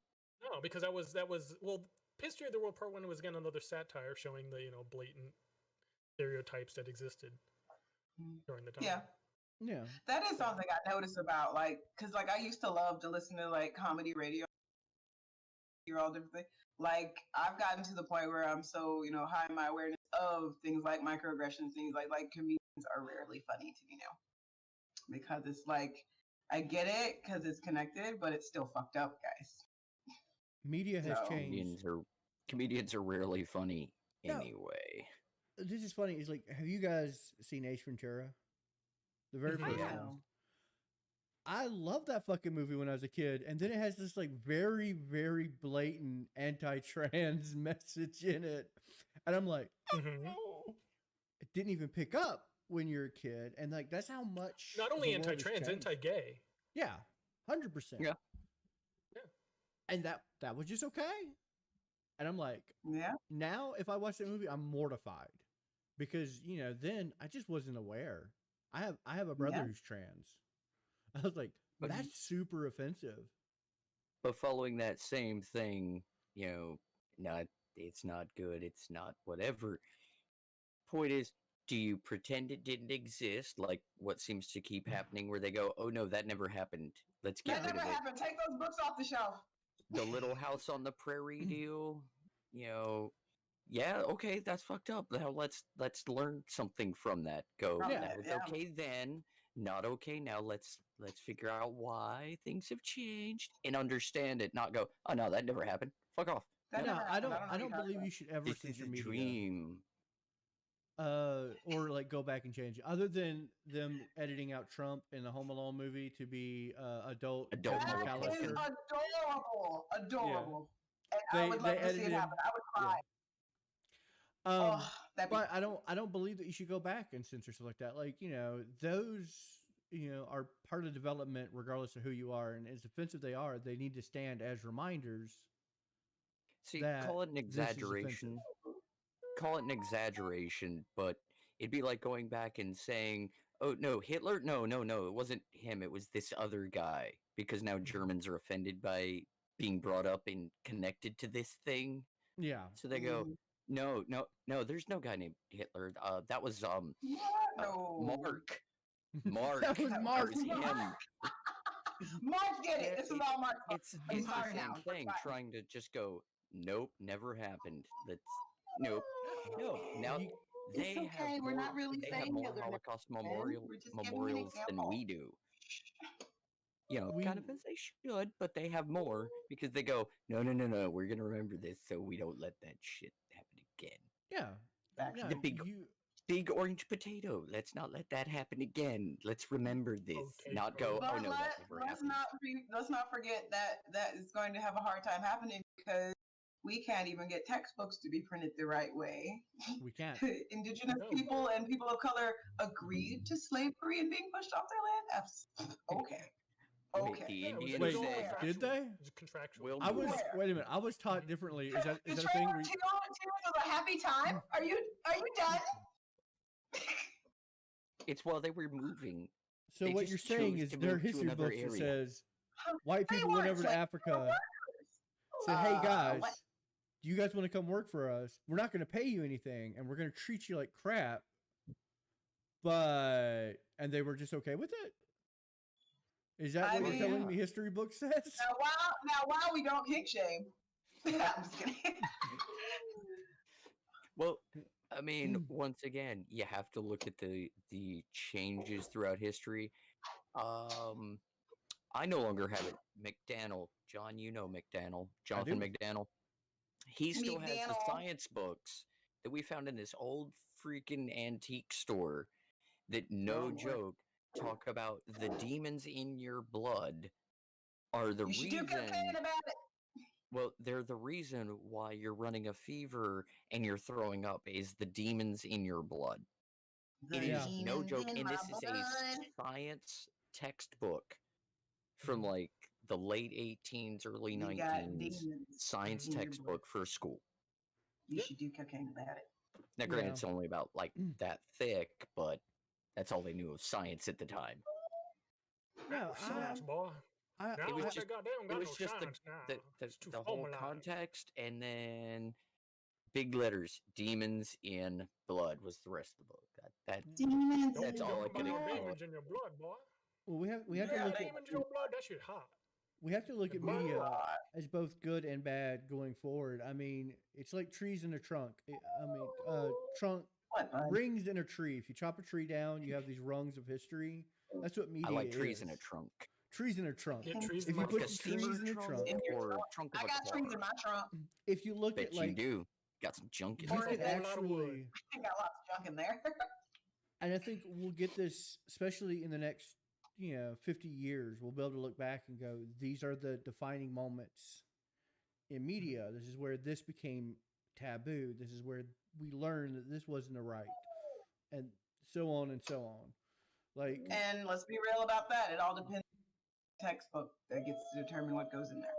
No, because that was well, History of the World Part 1 was again another satire showing the blatant stereotypes that existed during the time. Yeah. Yeah. That is something I noticed about, because I used to love to listen to comedy radio, hear all different things. I've gotten to the point where I'm so high in my awareness of things like microaggressions, things like comedians are rarely funny to me now, because it's I get it because it's connected, but it's still fucked up, guys. Media has No. changed. Comedians are rarely funny No. anyway. This is funny. It's have you guys seen Ace Ventura? The very Mhm. first Yeah. one. I love that fucking movie when I was a kid, and then it has this very, very blatant anti-trans message in it, and I'm like, Mhm. oh, it didn't even pick up when you're a kid, and that's how much. Not only the world has anti-trans, changed. anti-gay. Yeah, 100%. Yeah. Yeah. And that was just okay, and I'm like, Yeah. now if I watch that movie, I'm mortified because then I just wasn't aware. I have a brother Yeah. who's trans. I was like, But- that's super offensive. But following that same thing, not it's not good, it's not whatever. Point is, do you pretend it didn't exist, like what seems to keep happening where they go, oh no, that never happened. Let's get That rid never of it. happened. Take those books off the shelf. The Little House on the Prairie deal, yeah, okay, that's fucked up. Now let's learn something from that. Go, From that that, was yeah. okay then, not okay now. Let's figure out why things have changed and understand it. Not go, oh no, that never happened. Fuck off. That No, never I happened. don't. know I what don't you're talking believe you should ever This censor is a media. dream. Or like go back and change it. Other than them editing out Trump in the Home Alone movie to be adult Adult Kevin about. That is McAllister. adorable. Adorable. And I would love They to see it edited. happen. I would cry. Um, Oh, that'd be but I don't believe that you should go back and censor stuff like that. Like, those are part of development regardless of who you are, and as offensive they are, they need to stand as reminders See, that call it an this is offensive. exaggeration. Call it an exaggeration, but it'd be like going back and saying, "Oh no, Hitler? No, it wasn't him. It was this other guy." Because now Germans are offended by being brought up and connected to this thing. Yeah. So they go, "No, there's no guy named Hitler. That was no. Mark. Mark. That was That Mark. was him." Mark did it. This is all Mark. It's I'm the sorry same now. We're thing. fine. Trying to just go, nope, never happened. That's nope. No, now You- they It's okay, have we're more, not really they have saying more Hitler never Holocaust happened. We're just giving an memorials than example. we do. Kind We- of as they should, but they have more because they go, no, we're gonna remember this so we don't let that shit happen again. Yeah. Back No, The big orange potato. Let's not let that happen again. Let's remember this. Not go, But oh no, that never happened. let's not forget that is going to have a hard time happening because we can't even get textbooks to be printed the right way. we can't. Indigenous No. people and people of color agreed to slavery and being pushed off their land. Okay. Wait, Okay. the Yeah, it was Indians Wait, said, did they? It was contractual. Will I was Where? wait a minute. I was taught differently. Is that The a thing? trailer Where you- was a happy time. Are you done? it's while they were moving. so They what you're just saying chose is to there are move to history another books that area. says white They people went weren't over to slaves, they were Africa, workers. said, "Hey guys, what? do you guys want to come work for us? We're not going to pay you anything, and we're going to treat you like crap." And they were just okay with it. Is that I what you're telling mean- me history book says? Now while we don't kink shame. I'm just kidding. Well, I mean, once again, you have to look at the changes throughout history. I no longer have it. McDaniel, John, you know McDaniel, Jonathan do. McDaniel. He still has the McDaniel. science books that we found in this old freaking antique store that, no Oh, Lord. joke, talk about the demons in your blood are the You should do reason. cocaine about it. Well, they're the reason why you're running a fever and you're throwing up is the demons in your blood. It is Yeah. no demons joke, in and my this is a blood. science textbook from Mhm. like the late 18s, early You got 19s. demons Science in your blood. textbook for school. You should do cocaine about it. Now, granted, Yeah. it's only about like that thick, but that's all they knew of science at the time. No, Science, boy. I, Now It was I just- goddamn It got was no just science now. It's too the whole formalized. context, and then big letters, demons in blood was the rest of the book. That Demons That's in all I your could Don't ignore. blood. demons in your blood, boy. well, we have Yeah, to look at demons in your blood. That shit hot. we have to look at Blood. media as both good and bad going forward. I mean, it's like trees in a trunk. Trunk What, bud? rings in a tree. If you chop a tree down, you have these rungs of history. That's what media I like trees in a is. trunk. Trees in a trunk. Yeah, trees If in you my put Like a the trunk. trees steamer in a trunk, In your or trunk. trunk of I a got car. trees in my trunk. if you look Bet at you like do. Got some junk in you Or there. could is it a lot of wood? actually, I got lots of junk in there. and I think we'll get this, especially in the next 50 years. We'll be able to look back and go, these are the defining moments in media. This is where this became taboo. This is where we learned that this wasn't a right, and so on and so on. Like, And let's be real about that. It all depends on the textbook that gets to determine what goes in there,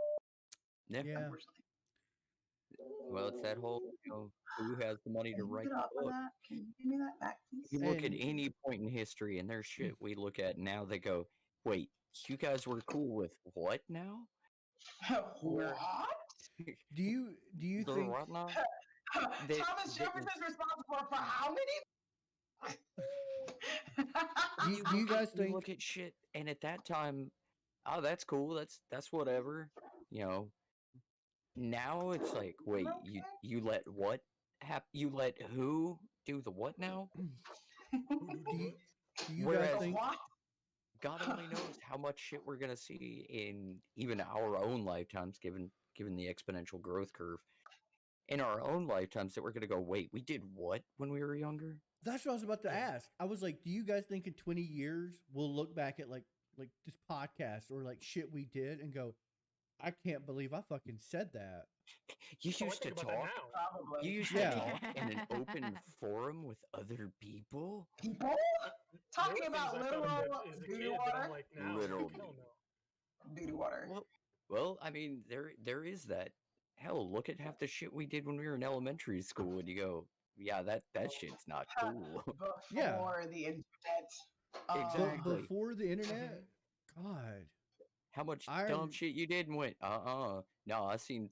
Yeah. yeah, unfortunately. Well, it's that whole, who has the money to Can you write get the off of book. that? Can you give me that back, You please? look at And- any point in history, and there's shit we look at now. They go, "Wait, you guys were cool with what now? What? do you The think what now?" They- Thomas they- Jefferson's responsible for how many? do you guys You think look at shit, and at that time, oh, that's cool. That's whatever. Now it's like, wait, you let what You let who do the what now? Do you, do you Whereas guys think? What? God only knows how much shit we're gonna see in even our own lifetimes, given the exponential growth curve. In our own lifetimes, that we're gonna go, wait, we did what when we were younger? That's what I was about to Yeah. ask. I was like, do you guys think in 20 years we'll look back at like this podcast or like shit we did and go, I can't believe I fucking said that. You Oh, I used to think about that talk. now. Probably. You used Yeah. to talk in an open forum with other people. People There talking were things about I thought literal about as a doo-doo kid that I'm water. like, now, Literal like, hell no. Doo-doo water. Well, I mean, there is that. Hell, look at half the shit we did when we were in elementary school, and you go, yeah, that shit's not cool. Before Yeah. the internet. Exactly. But before the internet, God, How much I- dumb shit you did and went, no, I seen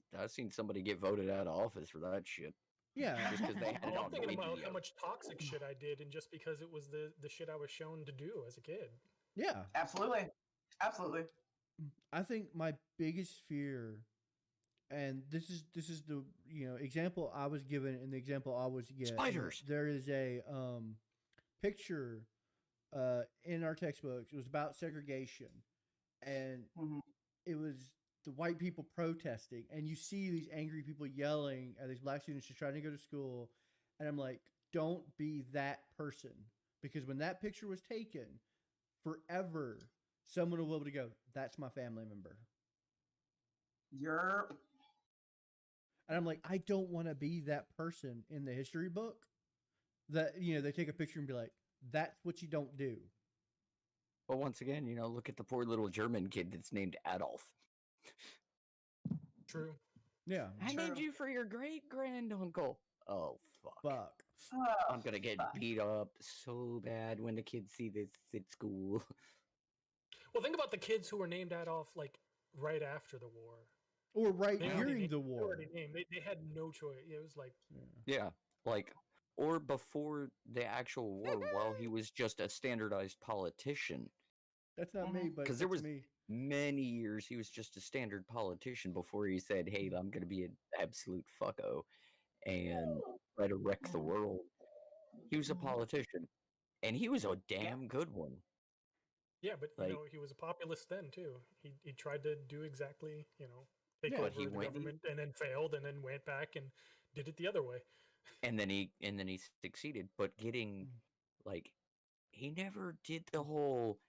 somebody get voted out of office for that shit. yeah, Just because they had it Well, I'm on thinking about video. how much toxic shit I did, and just because it was the shit I was shown to do as a kid. yeah. Absolutely. Absolutely. I think my biggest fear, and this is the example I was given, and the example I was given. Spiders. There is a picture in our textbooks. It was about segregation, and Mhm. it was the white people protesting, and you see these angry people yelling at these black students just trying to go to school, and I'm like, don't be that person, because when that picture was taken, forever someone will be able to go, that's my family member. You're And I'm like, I don't want to be that person in the history book that, they take a picture and be like, that's what you don't do. But once again, look at the poor little German kid that's named Adolf. True. Yeah. I named True. you for your great granduncle. Oh fuck. Fuck. I'm gonna get beat up so bad when the kids see this at school. Well, think about the kids who were named Adolf like right after the war. Or right They already during named- the they war. already named. They had no choice. It was like, Yeah, like, or before the actual war, while he was just a standardized politician. That's not me, but 'Cause there that's was- me. Many years he was just a standard politician before he said, "Hey, I'm gonna be an absolute fucko and try to wreck the world." He was a politician, and he was a damn good one. yeah, but Like- he was a populist then too. He tried to do exactly, take Yeah, over but he the went- government and then failed and then went back and did it the other way. And then he succeeded, but getting like he never did the whole,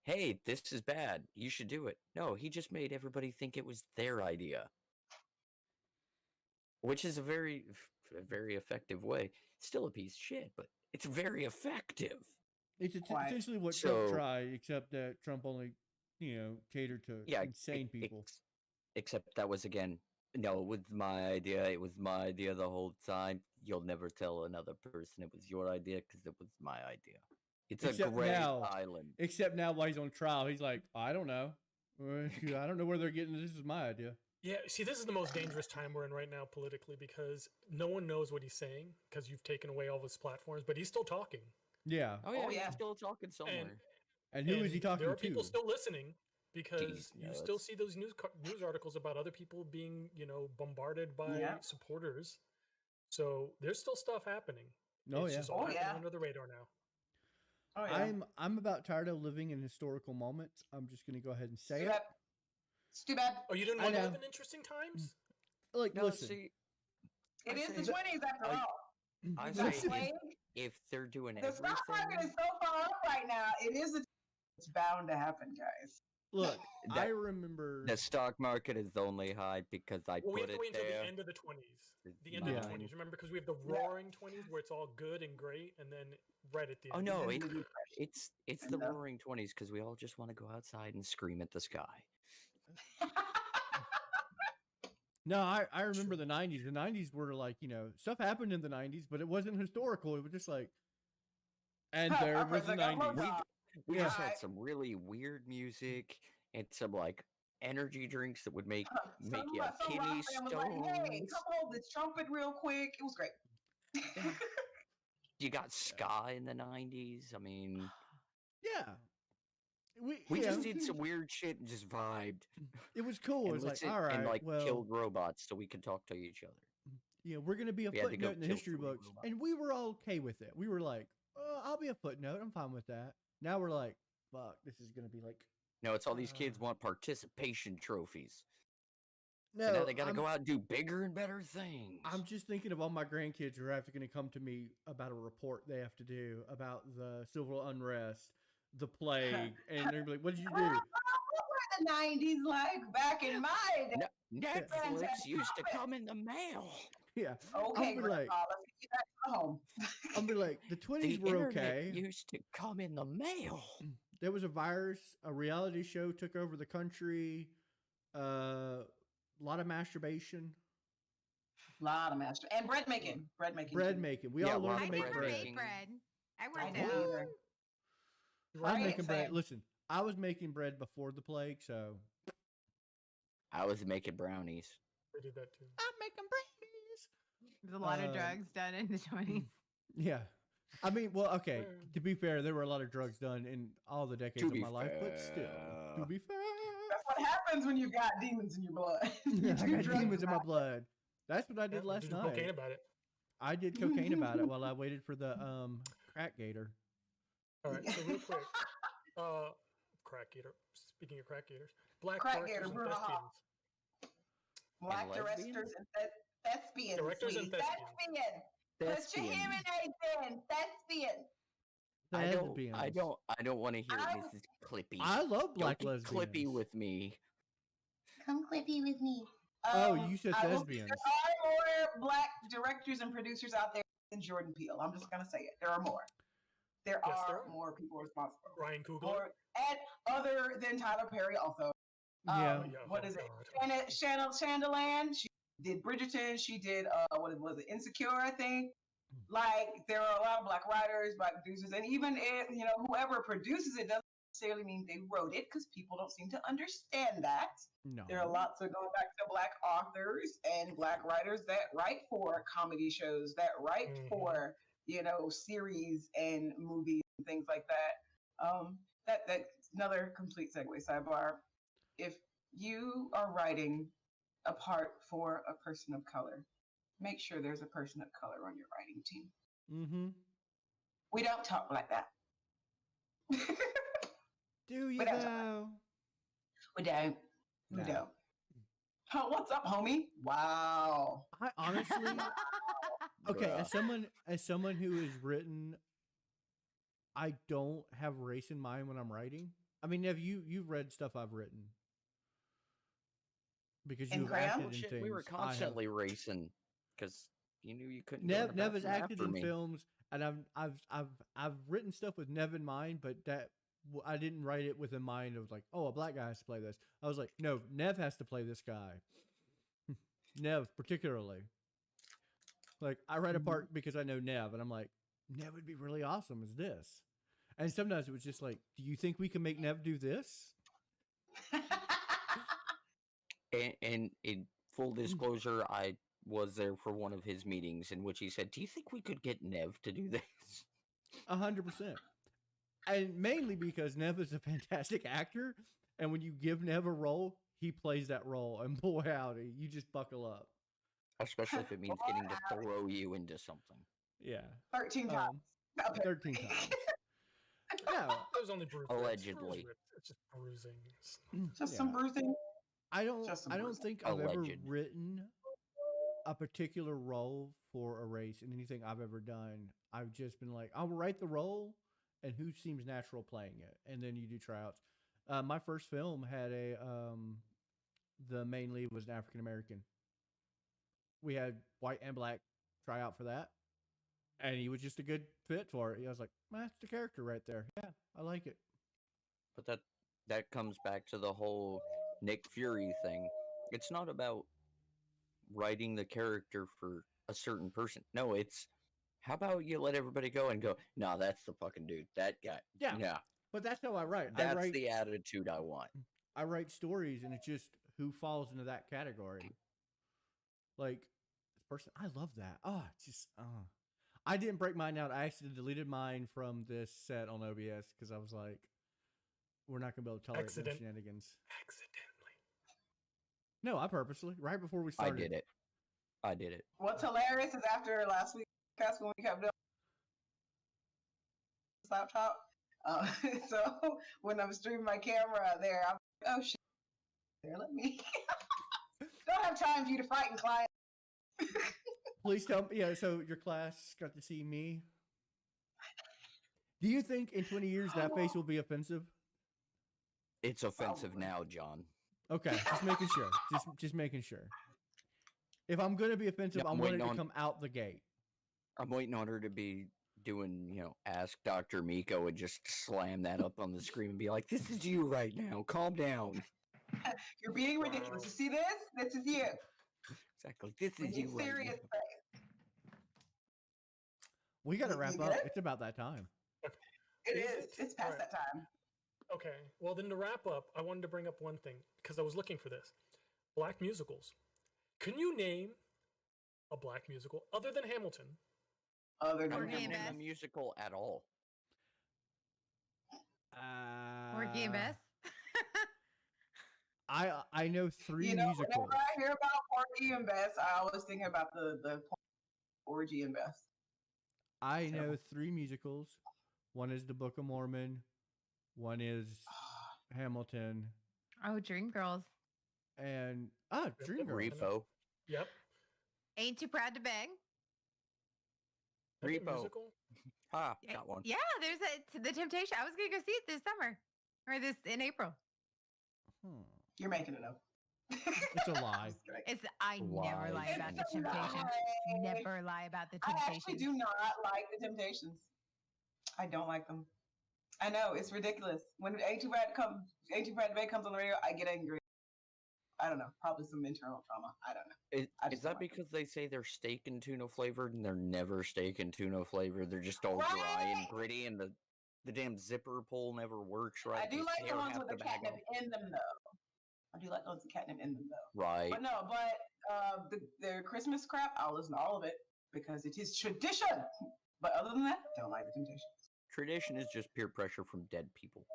"Hey, this is bad. You should do it." No, he just made everybody think it was their idea, which is a very effective way. Still a piece of shit, but it's very effective. It's Why? essentially what So- Trump tried, except that Trump only, catered to Yeah, insane people. Except that was again, no, it was my idea. It was my idea the whole time. You'll never tell another person it was your idea because it was my idea. It's Except a great now- island. Except now while he's on trial, he's like, I don't know. I don't know where they're getting this. Is my idea. Yeah, see, this is the most dangerous time we're in right now politically because no one knows what he's saying because you've taken away all of his platforms, but he's still talking. Yeah. Oh yeah, yeah. he's still talking somewhere. And who is he And talking There are to? people still listening because you still nuts. see those news articles about other people being, bombarded by Yeah. supporters. So there's still stuff happening. Oh It's yeah. just all Oh, happening yeah. under the radar now. Oh yeah. I'm about tired of living in historical moments. I'm just gonna go ahead and say it. It's too bad. Oh, you didn't I want to know. live in interesting times? Like, No, listen, see, It I is say the that- 20s after I- all. I The say listen, plague, if they're doing the stock market everything, is so far up right now. It is. It's bound to happen, guys. look, I That- remember. the stock market is only high because I Well, we put have to wait it until there. the end of the 20s. It's The end of the mine. 20s. Remember, because we have the roaring 20s where it's all good and great, and then right at the end. Oh no, Into it, the depression. it's the And, roaring 20s because we all just want to go outside and scream at the sky. No, I remember the 90s. The 90s were like, stuff happened in the 90s, but it wasn't historical. It was just like, and there Our was the president got 90s. murdered. We Yeah. just had some really weird music and some like energy drinks that would make you have Some kidney rock fan was like, hey, stones. come hold this trumpet real quick. It was great. You got ska in the 90s. I mean, Yeah. we yeah, just did some weird shit and just vibed. It was cool. It And was like, listened all right, and like well, killed robots so we could talk to each other. we're going to be a We had to go footnote in the kill history 3 books. robots. And we were all okay with it. We were like, I'll be a footnote. I'm fine with that. Now we're like, fuck, this is going to be like. No, it's all these kids want participation trophies. No, So now they got to go out and do bigger and better things. I'm just thinking of all my grandkids who are going to come to me about a report they have to do about the civil unrest, the plague, and they're like, "What did you do?" What were the 90s like back in my day? Netflix used to come in the mail. Yeah. Okay, I'll be Grandpa, like, let's get back to home. I'll be like, the 20s The were internet okay. used to come in the mail. There was a virus. A reality show took over the country. A lot of masturbation. Lot of master and bread making. Bread making. Bread too. making. We Yeah, all learned I to make never bread. made bread. I I worked didn't out. either. I'm Right, making bread. same. Listen, I was making bread before the plague, so I was making brownies. I did that too. I'm making brownies. There's a lot of drugs done in the 20s. Yeah. I mean, well, okay. Fair. To be fair, there were a lot of drugs done in all the decades of be my life, but still, to fair. be fair, That's what happens when you've got demons in your blood. You I do got drugs demons in my about it. blood. That's what I did Yeah, last do cocaine night. about it. I did cocaine about it while I waited for the crack gator. All right, so real quick, crack eater. Speaking of crack eaters, black Crack directors eater, and blah. thespians. Black And directors lesbians? and thespians. Directors and sweetie. thespians. Thespian. Put your hearing aids in. Thespian. I Lesbians. don't want to hear I- Mrs. Clippy. I love black don't get lesbians. Clippy with me. Come Clippy with me. Oh, you said I will say thespians. there are more black directors and producers out there than Jordan Peele. I'm just gonna say it. There are more. There Yes, there are are. more people responsible. Ryan Coogler. More, and other than Tyler Perry, also. Yeah. Yeah, What oh is it? God. Shondaland. She did Bridgerton. She did what was it? Insecure, I think. Like there are a lot of black writers, black producers, and even if whoever produces it doesn't necessarily mean they wrote it because people don't seem to understand that. No. There are lots of going back to black authors and black writers that write for comedy shows, that write Mhm. for series and movies and things like that. That's another complete segue sidebar. If you are writing a part for a person of color, make sure there's a person of color on your writing team. Mm-hmm. We don't talk like that. Do you But that's though? We don't. We No. don't. Oh, what's up, homie? Wow. I honestly, okay, Bruh. as someone who has written, I don't have race in mind when I'm writing. I mean, have you've read stuff I've written because In you've crayon? acted Oh, in shit, things. we were I have. constantly racing because you knew you couldn't. go in the Nev has bathroom acted after in me. films, and I've written stuff with Nev in mind, but I didn't write it with in mind of like, oh, a black guy has to play this. I was like, no, Nev has to play this guy. Nev particularly. Like I write a part because I know Nev, and I'm like, Nev would be really awesome as this. And sometimes it was just like, do you think we can make Nev do this? And in full disclosure, I was there for one of his meetings in which he said, "Do you think we could get Nev to do this?" 100%. And mainly because Nev is a fantastic actor, and when you give Nev a role, he plays that role, and boy howdy, you just buckle up. Especially if it means getting to throw you into something. Yeah. 13 times. 13 times. No, That was only bruising. Allegedly. It's just bruising. Just yeah. some bruising. I don't Just some I don't bruising. think I've ever Alleged. written a particular role for a race in anything I've ever done. I've just been like, I'll write the role and who seems natural playing it, and then you do tryouts. My first film had the main lead was an African American. We had white and black try out for that, and he was just a good fit for it. I was like, that's the character right there. Yeah, I like it. But that comes back to the whole Nick Fury thing. It's not about writing the character for a certain person. No, it's how about you let everybody go and go, no, that's the fucking dude. That guy. Yeah. Yeah. But that's how I write. That's the attitude I want. I write stories, and it's just who falls into that category. Like this person, I love that. Oh, it's just I didn't break mine out. I actually deleted mine from this set on OBS because I was like, we're not gonna be able to tolerate no shenanigans. Accidentally. No, I purposely right before we I started. did it. I did it. What's hilarious is after last week's podcast when we kept doing laptop. So when I'm streaming my camera there, I'm like, oh shit, there, let me. Don't have time for you to frighten clients. Please tell me. Yeah, so your class got to see me. Do you think in 20 years that face will be offensive? It's offensive Probably. now, John. Okay, just making sure. Just making sure. If I'm gonna be offensive, No, I I'm want it waiting to on- come out the gate. I'm waiting on her to be doing, Ask Dr. Miko and just slam that up on the screen and be like, this is you right now. Calm down. You're being ridiculous. You see this? This is you. Exactly. This We is need you right serious now. face. We got to You wrap get up. it? It's about that time. It Is is. it? It's past Alright. that time. Okay. Well, then to wrap up, I wanted to bring up one thing because I was looking for this. Black musicals. Can you name a black musical other than Hamilton? Other than Porgy I'm and not him. in Bess. the musical at all. Porgy and Bess. I know 3 You know, musicals. whenever I hear about Porgy and Bess, I always think about the Porgy and Bess. I know Terrible. 3 musicals. One is the Book of Mormon. One is Hamilton, Oh, Dreamgirls. and Yep, Dreamgirls. Repo. Yep. Ain't Too Proud to Bang. Is that a Repo. musical? Ha, got one. Yeah, there's The Temptation. I was gonna go see it this summer, or in April. You're making it up. It's a lie. Just kidding. It's I never lie Lies. about The It's a Temptations. lie. Never lie about The I actually Temptations. do not like the Temptations. I don't like them. I know it's ridiculous. When A Too Bad to Beg comes on the radio, I get angry. I don't know. Probably some internal trauma. I don't know. I Is just that don't like because they say they're steak and tuna flavored and they're never steak and tuna flavored? They're just all dry and Right. gritty and the damn zipper pull never works right. I do they like the tear ones half with the the bag catnip off. in them, though. I do like those with catnip in them, though. Right. But no, the Christmas crap, I'll listen to all of it because it is tradition. But other than that, don't like the Temptations. Tradition is just peer pressure from dead people.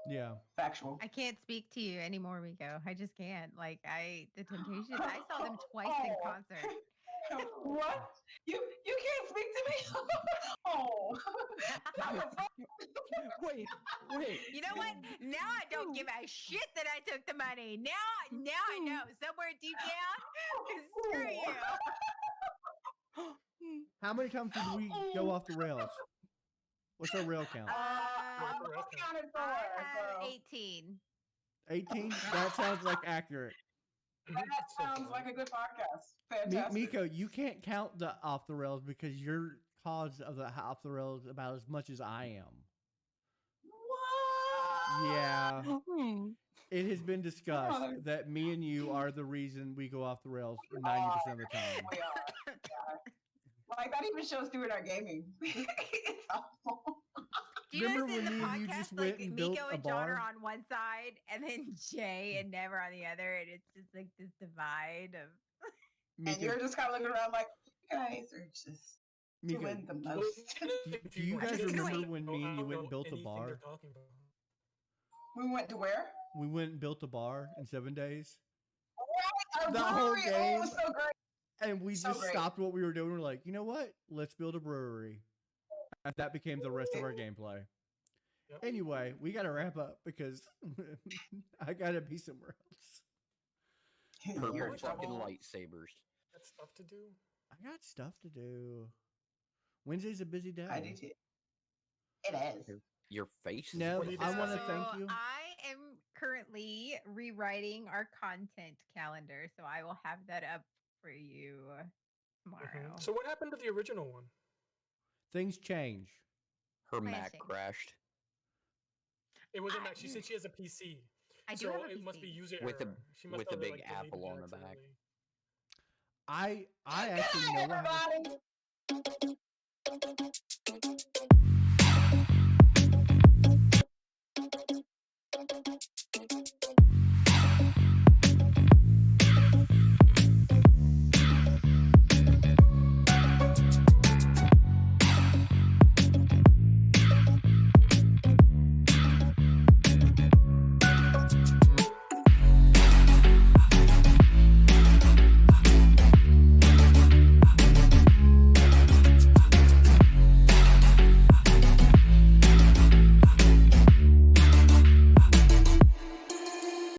Yeah. Factual. I can't speak to you anymore, Miko. I just can't. Like The Temptations. I saw them twice in Oh. concert. What? You can't speak to me? Oh. Wait. You know what? Now I don't give a shit that I took the money. Now I know. Somewhere deep down, screw you. How many times did we go off the rails? What's our rail count? I'm both counted for. I have So 18. 18? That sounds like accurate. that sounds like a good podcast. Fantastic. Miko, you can't count the off the rails because you're cause of the off the rails about as much as I am. What? Yeah. It has been discussed God. that me and you are the reason we go off the rails 90% of the time. We are. Yeah. Like that even shows through in our gaming. It's awful. Do you Remember notice in when the me and you podcast, just went like and built Miko a and John are bar? on one side, and then Jay and Never on the other, and it's just like this divide of. And Miko, you're just kind of looking around like, you guys are just Miko, doing the most. do you guys just remember wait. when me and you went and built a Anything bar? they're talking about. We went to where? We went and built a bar in 7 days, Our The whole brewery. Oh, it was game. so great. and we So just great. stopped what we were doing. We're like, you know what? Let's build a brewery. And that became the rest of our gameplay. Yep. Anyway, we got to wrap up because I got to be somewhere else. Purple You're in fucking trouble. lightsabers. Got stuff to do. I got stuff to do. Wednesday's a busy day. I do too. It is. Your face is No, What do you I think? want to So thank you. I am currently rewriting our content calendar, so I will have that up for you tomorrow. So what happened to the original one? Things change. her I Mac understand. crashed It wasn't I- Mac. She said she has a PC. I do so have a it must be PC. user With a- error. She must with a have, big like, deleted apple it on the back. accidentally. I actually know what happened. Everybody.